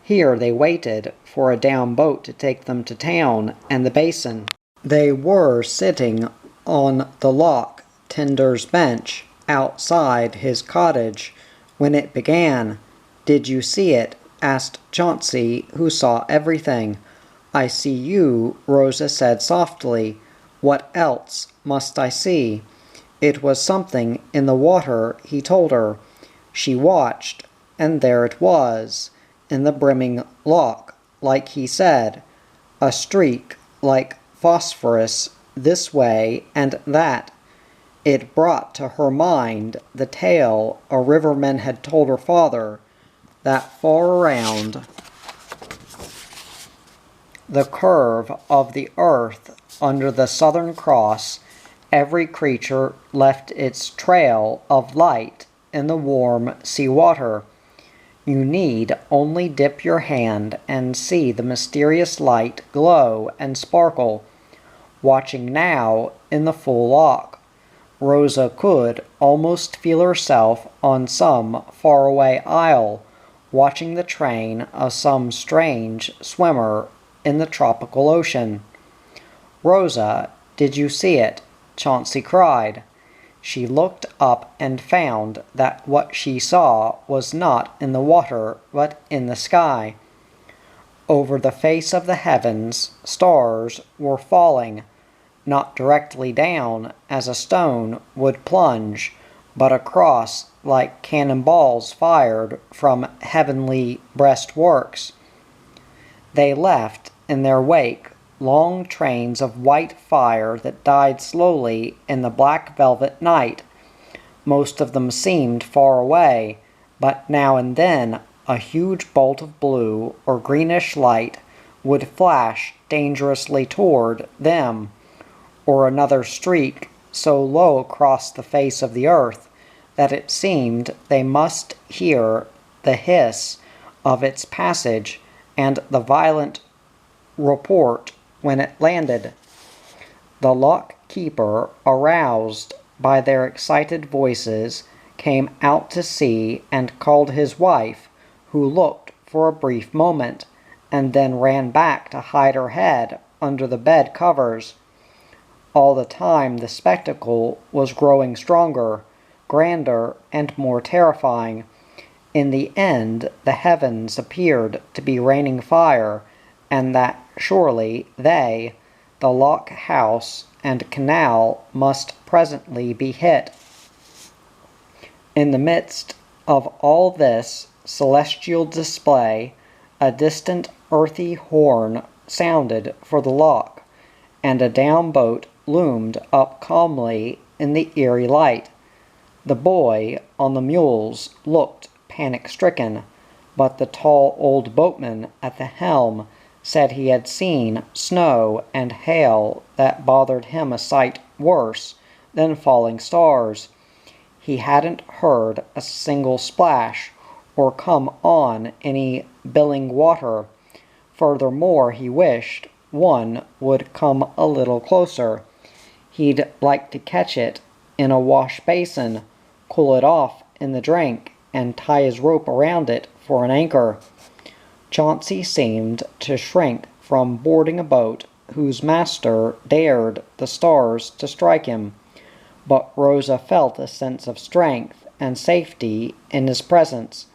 Speaker 1: Here they waited for a down boat to take them to town and the basin. They were sitting on the lock tender's bench outside his cottage when it began. "Did you see it?" asked Chauncey, who saw everything. "I see you," Rosa said softly. "What else must I see?" It was something in the water, he told her. She watched, and there it was, in the brimming lock, like he said, a streak like phosphorus this way and that. It brought to her mind the tale a riverman had told her father, that far around the curve of the earth under the Southern Cross, every creature left its trail of light in the warm sea water. You need only dip your hand and see the mysterious light glow and sparkle. Watching now in the full loch, Rosa could almost feel herself on some faraway isle, watching the train of some strange swimmer in the tropical ocean. "Rosa, did you see it?" Chauncey cried. She looked up and found that what she saw was not in the water but in the sky. Over the face of the heavens, stars were falling, not directly down as a stone would plunge, but across like cannonballs fired from heavenly breastworks. They left in their wake long trains of white fire that died slowly in the black velvet night. Most of them seemed far away, but now and then a huge bolt of blue or greenish light would flash dangerously toward them, or another streak so low across the face of the earth that it seemed they must hear the hiss of its passage and the violent report when it landed. The lock keeper, aroused by their excited voices, came out to sea and called his wife, who looked for a brief moment, and then ran back to hide her head under the bed covers. All the time the spectacle was growing stronger, grander, and more terrifying. In the end the heavens appeared to be raining fire, and that surely they, the lock house and canal, must presently be hit. In the midst of all this celestial display, a distant earthy horn sounded for the lock, and a down boat loomed up calmly in the eerie light. The boy on the mules looked panic-stricken, but the tall old boatman at the helm said he had seen snow and hail that bothered him a sight worse than falling stars. He hadn't heard a single splash or come on any billing water. Furthermore, he wished one would come a little closer. He'd like to catch it in a wash basin, cool it off in the drink, and tie his rope around it for an anchor. Chauncey seemed to shrink from boarding a boat whose master dared the stars to strike him, but Rosa felt a sense of strength and safety in his presence.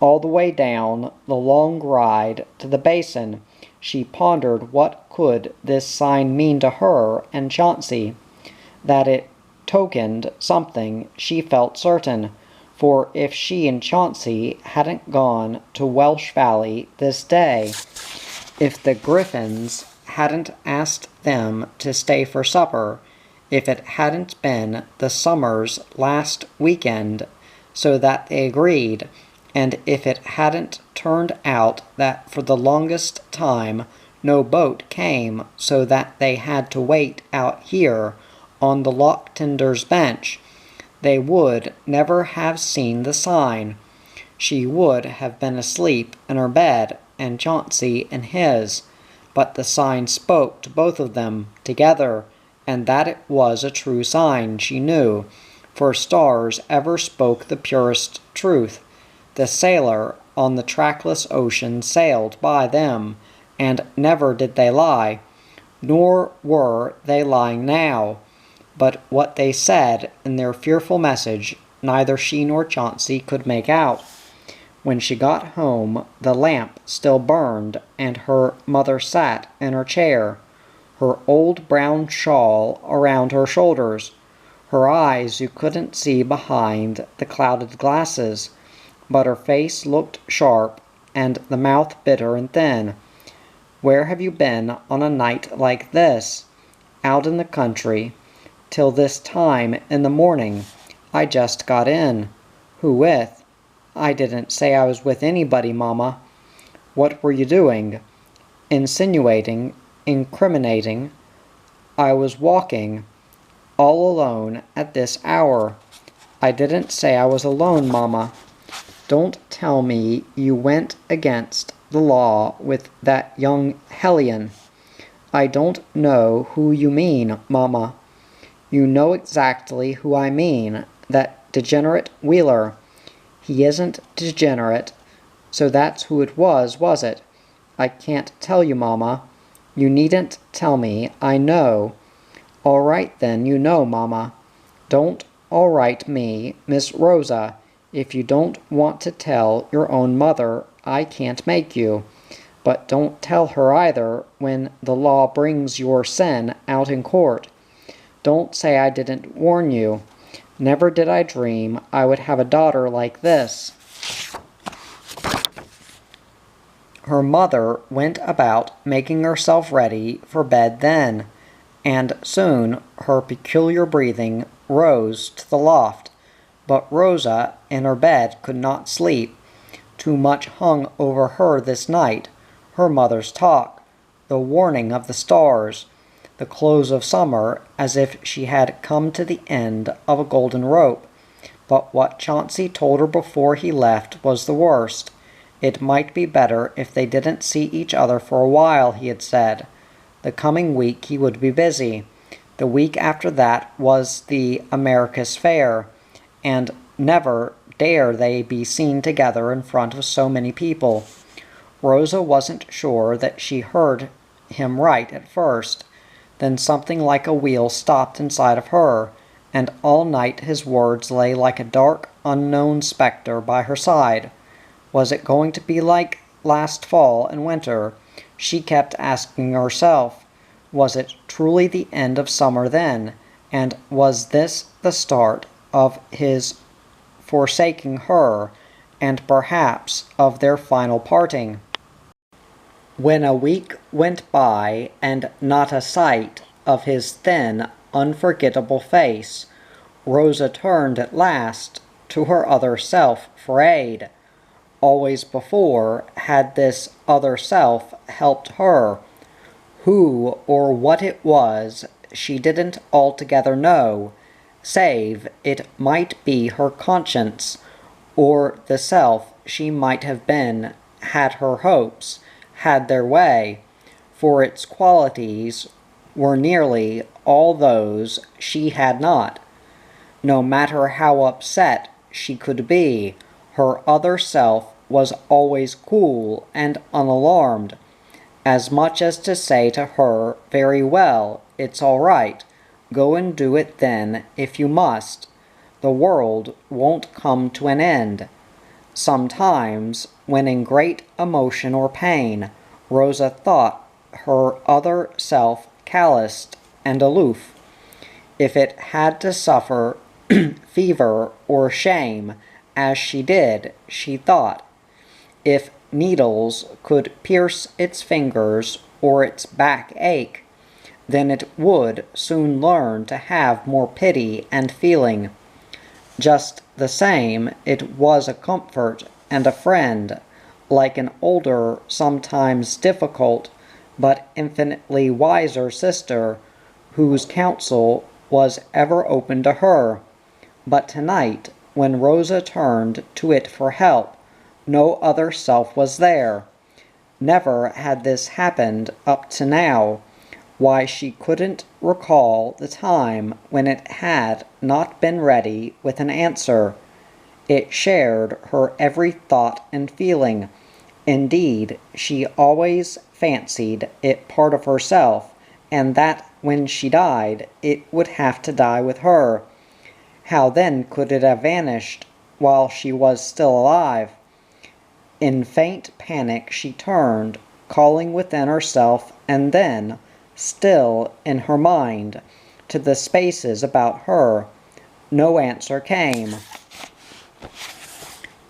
Speaker 1: All the way down the long ride to the basin, she pondered what could this sign mean to her and Chauncey. That it tokened something she felt certain, for if she and Chauncey hadn't gone to Welsh Valley this day, if the Griffins hadn't asked them to stay for supper, if it hadn't been the summer's last weekend so that they agreed, and if it hadn't turned out that for the longest time no boat came so that they had to wait out here on the lock tender's bench, they would never have seen the sign. She would have been asleep in her bed, and Chauncey in his, but the sign spoke to both of them together, and that it was a true sign she knew, for stars ever spoke the purest truth. The sailor on the trackless ocean sailed by them, and never did they lie, nor were they lying now. But what they said in their fearful message neither she nor Chauncey could make out. When she got home, the lamp still burned, and her mother sat in her chair, her old brown shawl around her shoulders. Her eyes you couldn't see behind the clouded glasses, but her face looked sharp, and the mouth bitter and thin. "Where have you been on a night like this?" out in the country. Till this time in the morning. I just got in. Who with? I didn't say I was with anybody, Mama. What were you doing? Insinuating, incriminating. I was walking, all alone at this hour. I didn't say I was alone, Mama. Don't tell me you went against the law with that young hellion. I don't know who you mean, Mama. You know exactly who I mean, that degenerate Wheeler. He isn't degenerate, so that's who it was it? I can't tell you, Mama. You needn't tell me, I know. All right then, you know, Mama. Don't all right me, Miss Rosa. If you don't want to tell your own mother, I can't make you. But don't tell her either when the law brings your sin out in court. Don't say I didn't warn you. Never did I dream I would have a daughter like this. Her mother went about making herself ready for bed then, and soon her peculiar breathing rose to the loft. But Rosa in her bed could not sleep. Too much hung over her this night, her mother's talk, the warning of the stars, the close of summer, as if she had come to the end of a golden rope. But what Chauncey told her before he left was the worst. It might be better if they didn't see each other for a while, he had said. The coming week he would be busy. The week after that was the Americas Fair, and never dare they be seen together in front of so many people. Rosa wasn't sure that she heard him right at first. Then something like a wheel stopped inside of her, and all night his words lay like a dark, unknown spectre by her side. Was it going to be like last fall and winter? She kept asking herself. Was it truly the end of summer then? And was this the start of his forsaking her, and perhaps of their final parting? When a week went by, and not a sight of his thin, unforgettable face, Rosa turned at last to her other self for aid. Always before had this other self helped her. Who or what it was she didn't altogether know, save it might be her conscience, or the self she might have been had her hopes had their way, for its qualities were nearly all those she had not. No matter how upset she could be, her other self was always cool and unalarmed, as much as to say to her, very well, it's all right, go and do it then if you must. The world won't come to an end. Sometimes, when in great emotion or pain, Rosa thought her other self calloused and aloof. If it had to suffer fever or shame, as she did, she thought, if needles could pierce its fingers or its back ache, then it would soon learn to have more pity and feeling. Just the same, it was a comfort and a friend, like an older, sometimes difficult, but infinitely wiser sister, whose counsel was ever open to her. But tonight, when Rosa turned to it for help, no other self was there. Never had this happened up to now. Why, she couldn't recall the time when it had not been ready with an answer. It shared her every thought and feeling. Indeed, she always fancied it part of herself, and that when she died, it would have to die with her. How then could it have vanished while she was still alive? In faint panic she turned, calling within herself, and then, still in her mind, to the spaces about her. No answer came.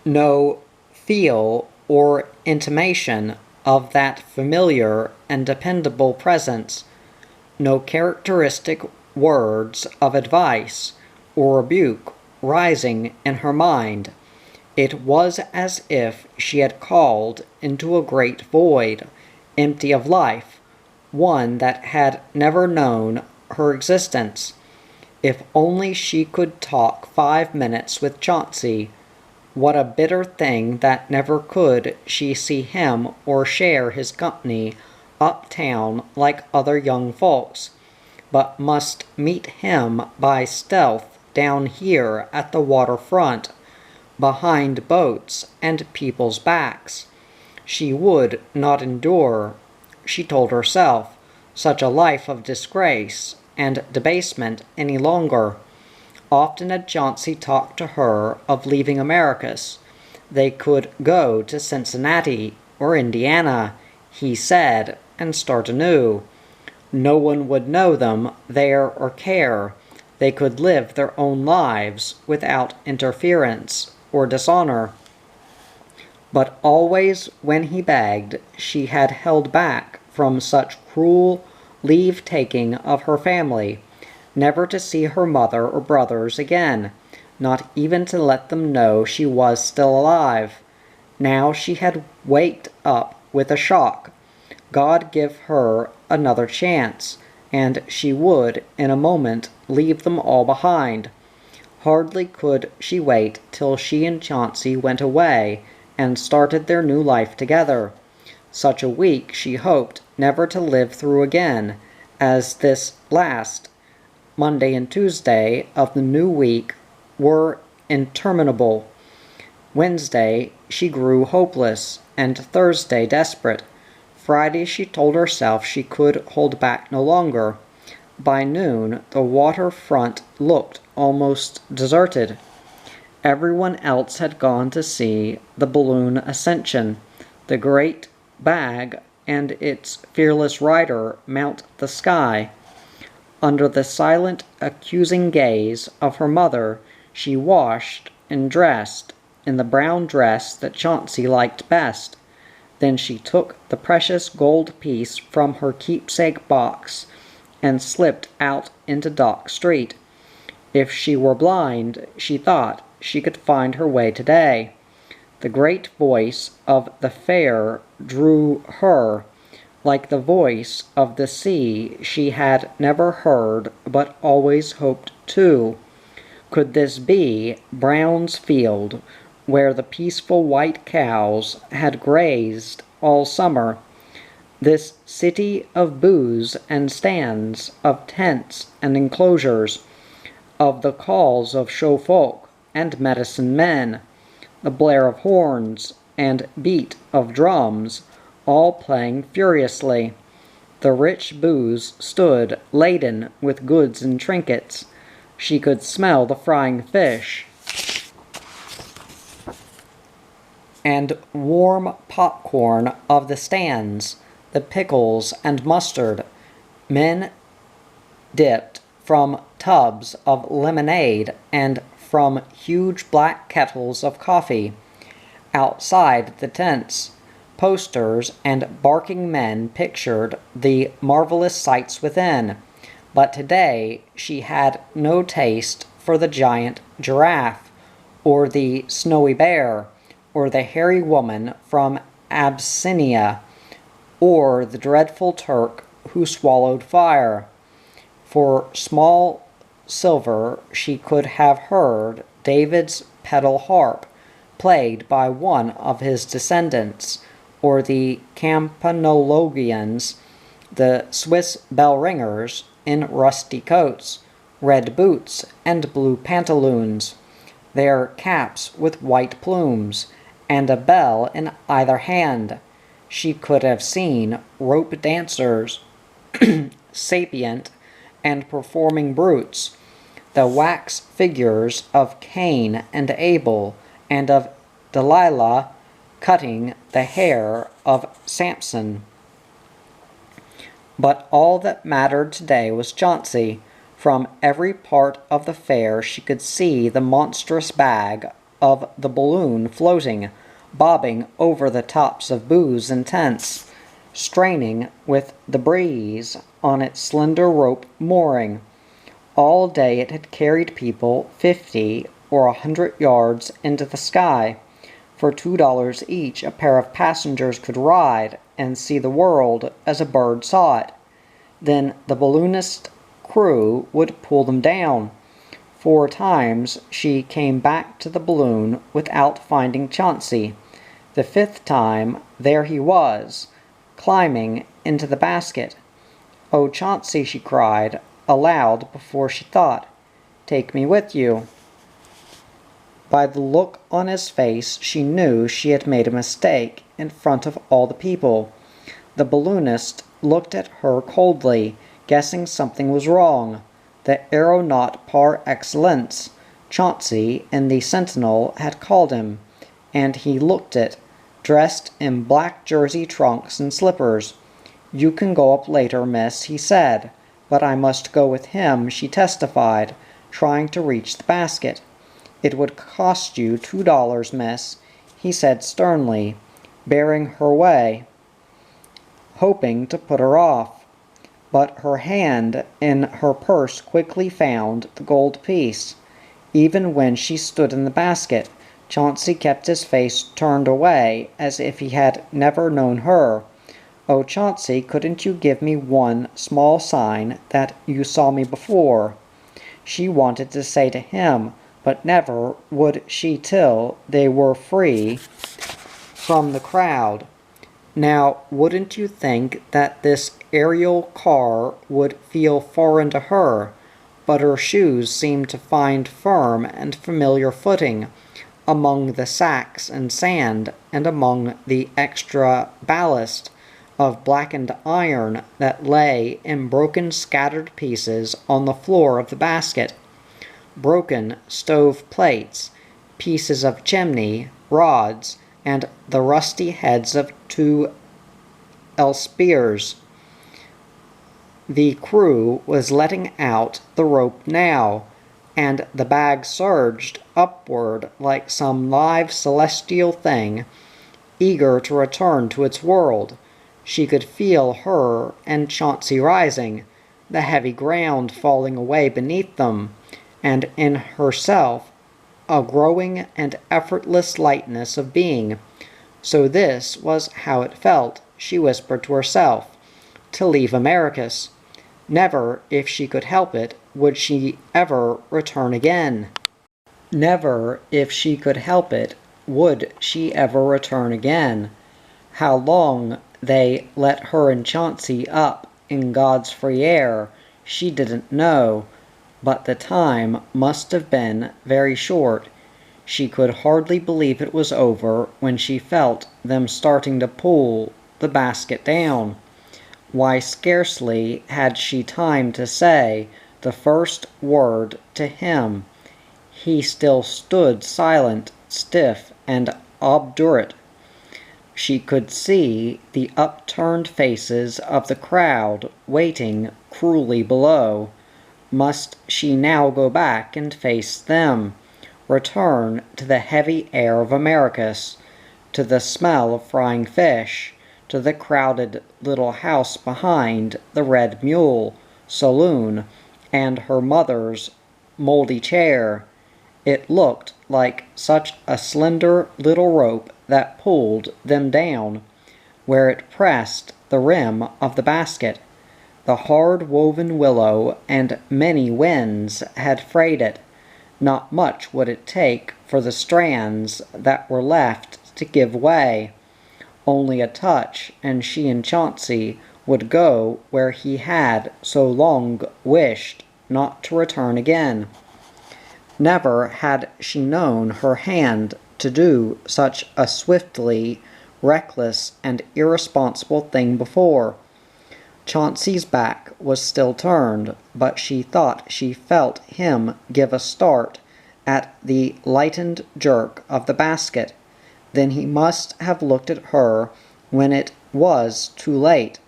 Speaker 1: No feel or intimation of that familiar and dependable presence. no characteristic words of advice or rebuke rising in her mind. It was as if she had called into a great void, empty of life, one that had never known her existence. If only she could talk 5 minutes with Chauncey. What a bitter thing that never could she see him or share his company uptown like other young folks, but must meet him by stealth down here at the waterfront, behind boats and people's backs. She would not endure, she told herself, such a life of disgrace and debasement any longer. Often had Chauncey talked to her of leaving Americus. They could go to Cincinnati or Indiana, he said, and start anew. No one would know them there or care. They could live their own lives without interference or dishonor. But always when he begged, she had held back from such cruel leave-taking of her family, never to see her mother or brothers again, not even to let them know she was still alive. Now she had waked up with a shock. God give her another chance, and she would, in a moment, leave them all behind. Hardly could she wait till she and Chauncey went away and started their new life together. Such a week she hoped never to live through again, as this last Monday and Tuesday of the new week were interminable. Wednesday she grew hopeless, and Thursday desperate. Friday she told herself she could hold back no longer. By noon the waterfront looked almost deserted. Everyone else had gone to see the balloon ascension, the great bag and its fearless rider mount the sky. Under the silent, accusing gaze of her mother, she washed and dressed in the brown dress that Chauncey liked best. Then she took the precious gold piece from her keepsake box and slipped out into Dock Street. If she were blind, she thought she could find her way today. The great voice of the fair drew her, like the voice of the sea she had never heard but always hoped to. Could this be Brown's Field, where the peaceful white cows had grazed all summer? This city of booths and stands, of tents and enclosures, of the calls of show folk and medicine men, the blare of horns and beat of drums, all playing furiously. The rich booths stood laden with goods and trinkets. She could smell the frying fish and warm popcorn of the stands, the pickles and mustard. Men dipped from tubs of lemonade and from huge black kettles of coffee. Outside the tents, posters and barking men pictured the marvelous sights within, but today she had no taste for the giant giraffe, or the snowy bear, or the hairy woman from Abyssinia, or the dreadful Turk who swallowed fire. For small silver she could have heard David's pedal harp, played by one of his descendants, or the Campanologians, the Swiss bell-ringers in rusty coats, red boots, and blue pantaloons, their caps with white plumes, and a bell in either hand. She could have seen rope dancers, sapient and performing brutes, the wax figures of Cain and Abel, and of Delilah cutting the hair of Samson. But all that mattered today was Chauncey. From every part of the fair she could see the monstrous bag of the balloon floating, bobbing over the tops of booths and tents, straining with the breeze on its slender rope mooring. All day it had carried people 50 or 100 yards into the sky. For $2 each, a pair of passengers could ride and see the world as a bird saw it. Then the balloonist crew would pull them down. 4 times she came back to the balloon without finding Chauncey. The 5th time, there he was, climbing into the basket. "Oh, Chauncey," she cried, aloud before she thought. "Take me with you." By the look on his face, she knew she had made a mistake in front of all the people. The balloonist looked at her coldly, guessing something was wrong. The aeronaut par excellence, Chauncey and the sentinel had called him, and he looked it, dressed in black jersey trunks and slippers. "You can go up later, miss," he said. "But I must go with him," she testified, trying to reach the basket. "It would cost you $2, miss," he said sternly, bearing her way, hoping to put her off. But her hand in her purse quickly found the gold piece. Even when she stood in the basket, Chauncey kept his face turned away as if he had never known her. "Oh, Chauncey, couldn't you give me one small sign that you saw me before?" She wanted to say to him, but never would she till they were free from the crowd. Now, wouldn't you think that this aerial car would feel foreign to her? But her shoes seemed to find firm and familiar footing among the sacks and sand, and among the extra ballast of blackened iron that lay in broken scattered pieces on the floor of the basket. Broken stove plates, pieces of chimney, rods, and the rusty heads of 2 spears. The crew was letting out the rope now, and the bag surged upward like some live celestial thing, eager to return to its world. She could feel her and Chauncey rising, the heavy ground falling away beneath them, and in herself a growing and effortless lightness of being. So this was how it felt, she whispered to herself, to leave Americus. Never, if she could help it, would she ever return again. Never, if she could help it, would she ever return again. How long they let her and Chauncey up in God's free air, she didn't know, but the time must have been very short. She could hardly believe it was over when she felt them starting to pull the basket down. Why, scarcely had she time to say the first word to him. He still stood silent, stiff, and obdurate. She could see the upturned faces of the crowd waiting cruelly below. Must she now go back and face them? Return to the heavy air of Americus, to the smell of frying fish, to the crowded little house behind the Red Mule saloon, and her mother's moldy chair? It looked like such a slender little rope that pulled them down, where it pressed the rim of the basket. The hard-woven willow and many winds had frayed it. Not much would it take for the strands that were left to give way. Only a touch, and she and Chauncey would go where he had so long wished not to return again. Never had she known her hand to do such a swiftly reckless and irresponsible thing before. Chauncey's back was still turned, but she thought she felt him give a start at the lightened jerk of the basket. Then he must have looked at her when it was too late,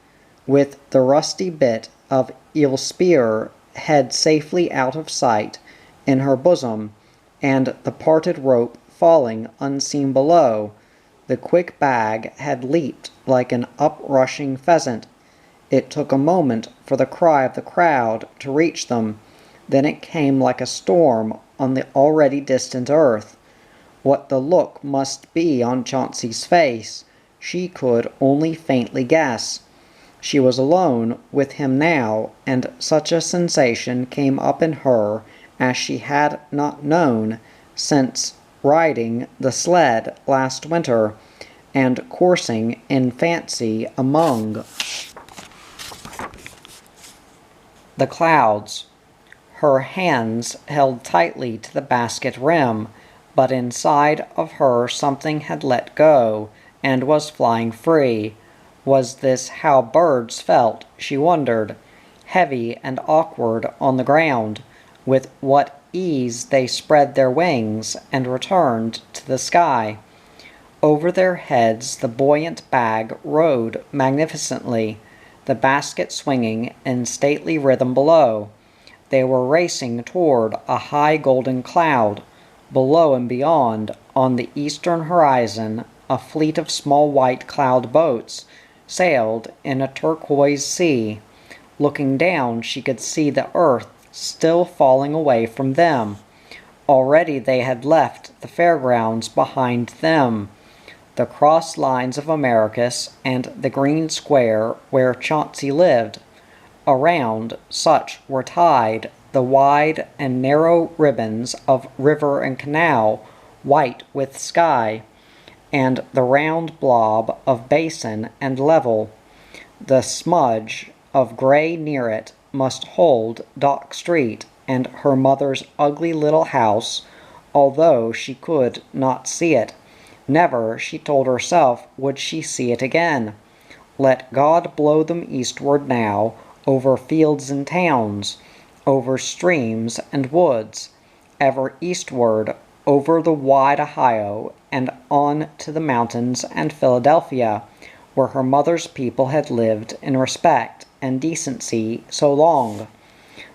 Speaker 1: with the rusty bit of eel spear head safely out of sight in her bosom, and the parted rope falling unseen below. The quick bag had leaped like an uprushing pheasant. It took a moment for the cry of the crowd to reach them. Then it came like a storm on the already distant earth. What the look must be on Chauncey's face, she could only faintly guess. She was alone with him now, and such a sensation came up in her as she had not known since riding the sled last winter, and coursing in fancy among the clouds. Her hands held tightly to the basket rim, but inside of her something had let go, and was flying free. Was this how birds felt, she wondered, heavy and awkward on the ground? With what ease they spread their wings and returned to the sky. Over their heads the buoyant bag rode magnificently, the basket swinging in stately rhythm below. They were racing toward a high golden cloud. Below and beyond, on the eastern horizon, a fleet of small white cloud boats sailed in a turquoise sea. Looking down, she could see the earth still falling away from them. Already they had left the fairgrounds behind them, the cross lines of Americus and the green square where Chauncey lived. Around such were tied the wide and narrow ribbons of river and canal, white with sky, and the round blob of basin and level. The smudge of gray near it must hold Dock Street and her mother's ugly little house, although she could not see it. Never, she told herself, would she see it again. Let God blow them eastward now, over fields and towns, over streams and woods, ever eastward, over the wide Ohio, and on to the mountains and Philadelphia, where her mother's people had lived in respect and decency so long.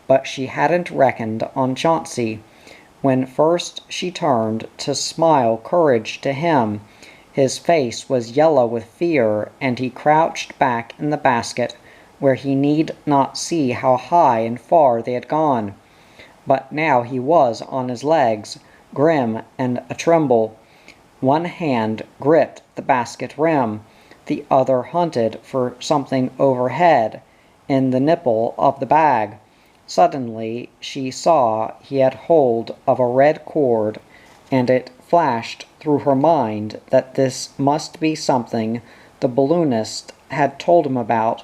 Speaker 1: But she hadn't reckoned on Chauncey. When first she turned to smile courage to him, his face was yellow with fear, and he crouched back in the basket, where he need not see how high and far they had gone. But now he was on his legs, grim and a-tremble. One hand gripped the basket rim, the other hunted for something overhead, in the nipple of the bag. Suddenly she saw he had hold of a red cord, and it flashed through her mind that this must be something the balloonist had told him about,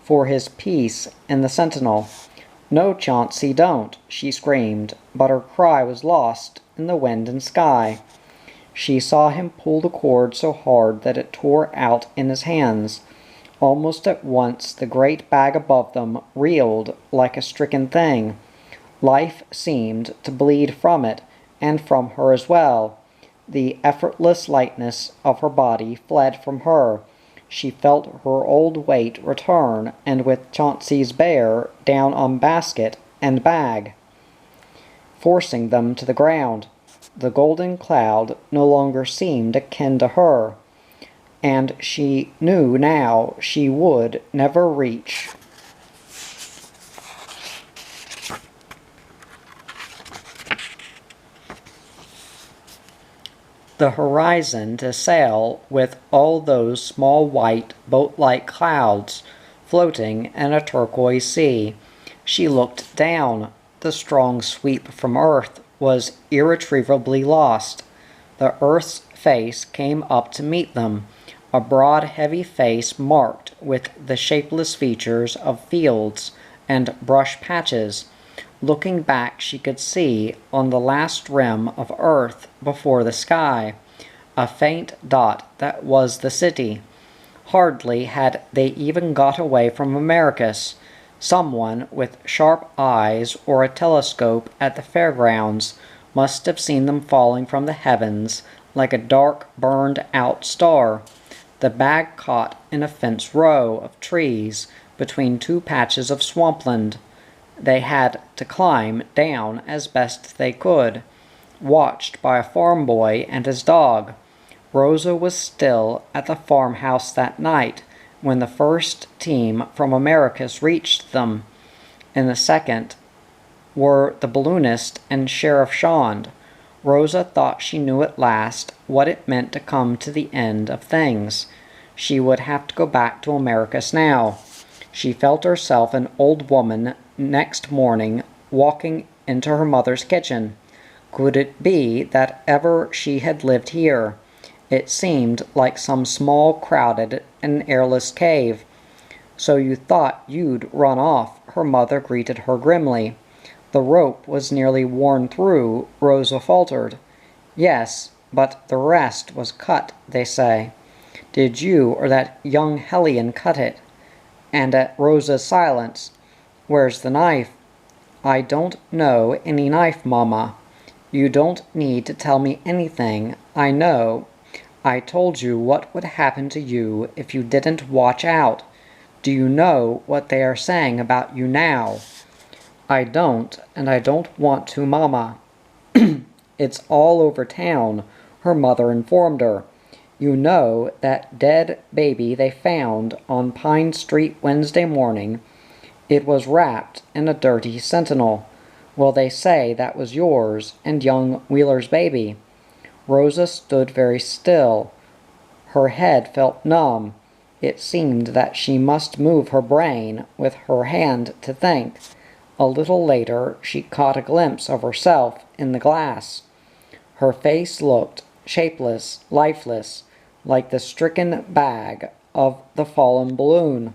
Speaker 1: for his piece in the Sentinel. "No, Chauncey, don't!" she screamed, but her cry was lost in the wind and sky. She saw him pull the cord so hard that it tore out in his hands. Almost at once the great bag above them reeled like a stricken thing. Life seemed to bleed from it, and from her as well. The effortless lightness of her body fled from her. She felt her old weight return, and with Chauncey's bear down on basket and bag, forcing them to the ground, the golden cloud no longer seemed akin to her, and she knew now she would never reach the horizon to sail with all those small white boat-like clouds floating in a turquoise sea. She looked down. The strong sweep from earth was irretrievably lost. The earth's face came up to meet them, a broad, heavy face marked with the shapeless features of fields and brush patches. Looking back, she could see, on the last rim of earth before the sky, a faint dot that was the city. Hardly had they even got away from Americus. Someone with sharp eyes or a telescope at the fairgrounds must have seen them falling from the heavens like a dark, burned-out star. The bag caught in a fence row of trees between two patches of swampland. They had to climb down as best they could, watched by a farm boy and his dog. Rosa was still at the farmhouse that night, when the first team from Americus reached them. In the second were the balloonist and Sheriff Shand. Rosa thought she knew at last what it meant to come to the end of things. She would have to go back to Americus now. She felt herself an old woman next morning, walking into her mother's kitchen. Could it be that ever she had lived here? It seemed like some small, crowded, and airless cave. "So you thought you'd run off," her mother greeted her grimly. "The rope was nearly worn through," Rosa faltered. "Yes, but the rest was cut, they say." "Did you or that young hellion cut it?" And at Rosa's silence, "Where's the knife?" "I don't know any knife, Mama." "You don't need to tell me anything. I know. I told you what would happen to you if you didn't watch out. Do you know what they are saying about you now?" "I don't, and I don't want to, Mama." "It's all over town," her mother informed her. "You know that dead baby they found on Pine Street Wednesday morning? It was wrapped in a dirty Sentinel. Well, they say that was yours and young Wheeler's baby." Rosa stood very still. Her head felt numb. It seemed that she must move her brain with her hand to think. A little later she caught a glimpse of herself in the glass. Her face looked shapeless, lifeless, like the stricken bag of the fallen balloon.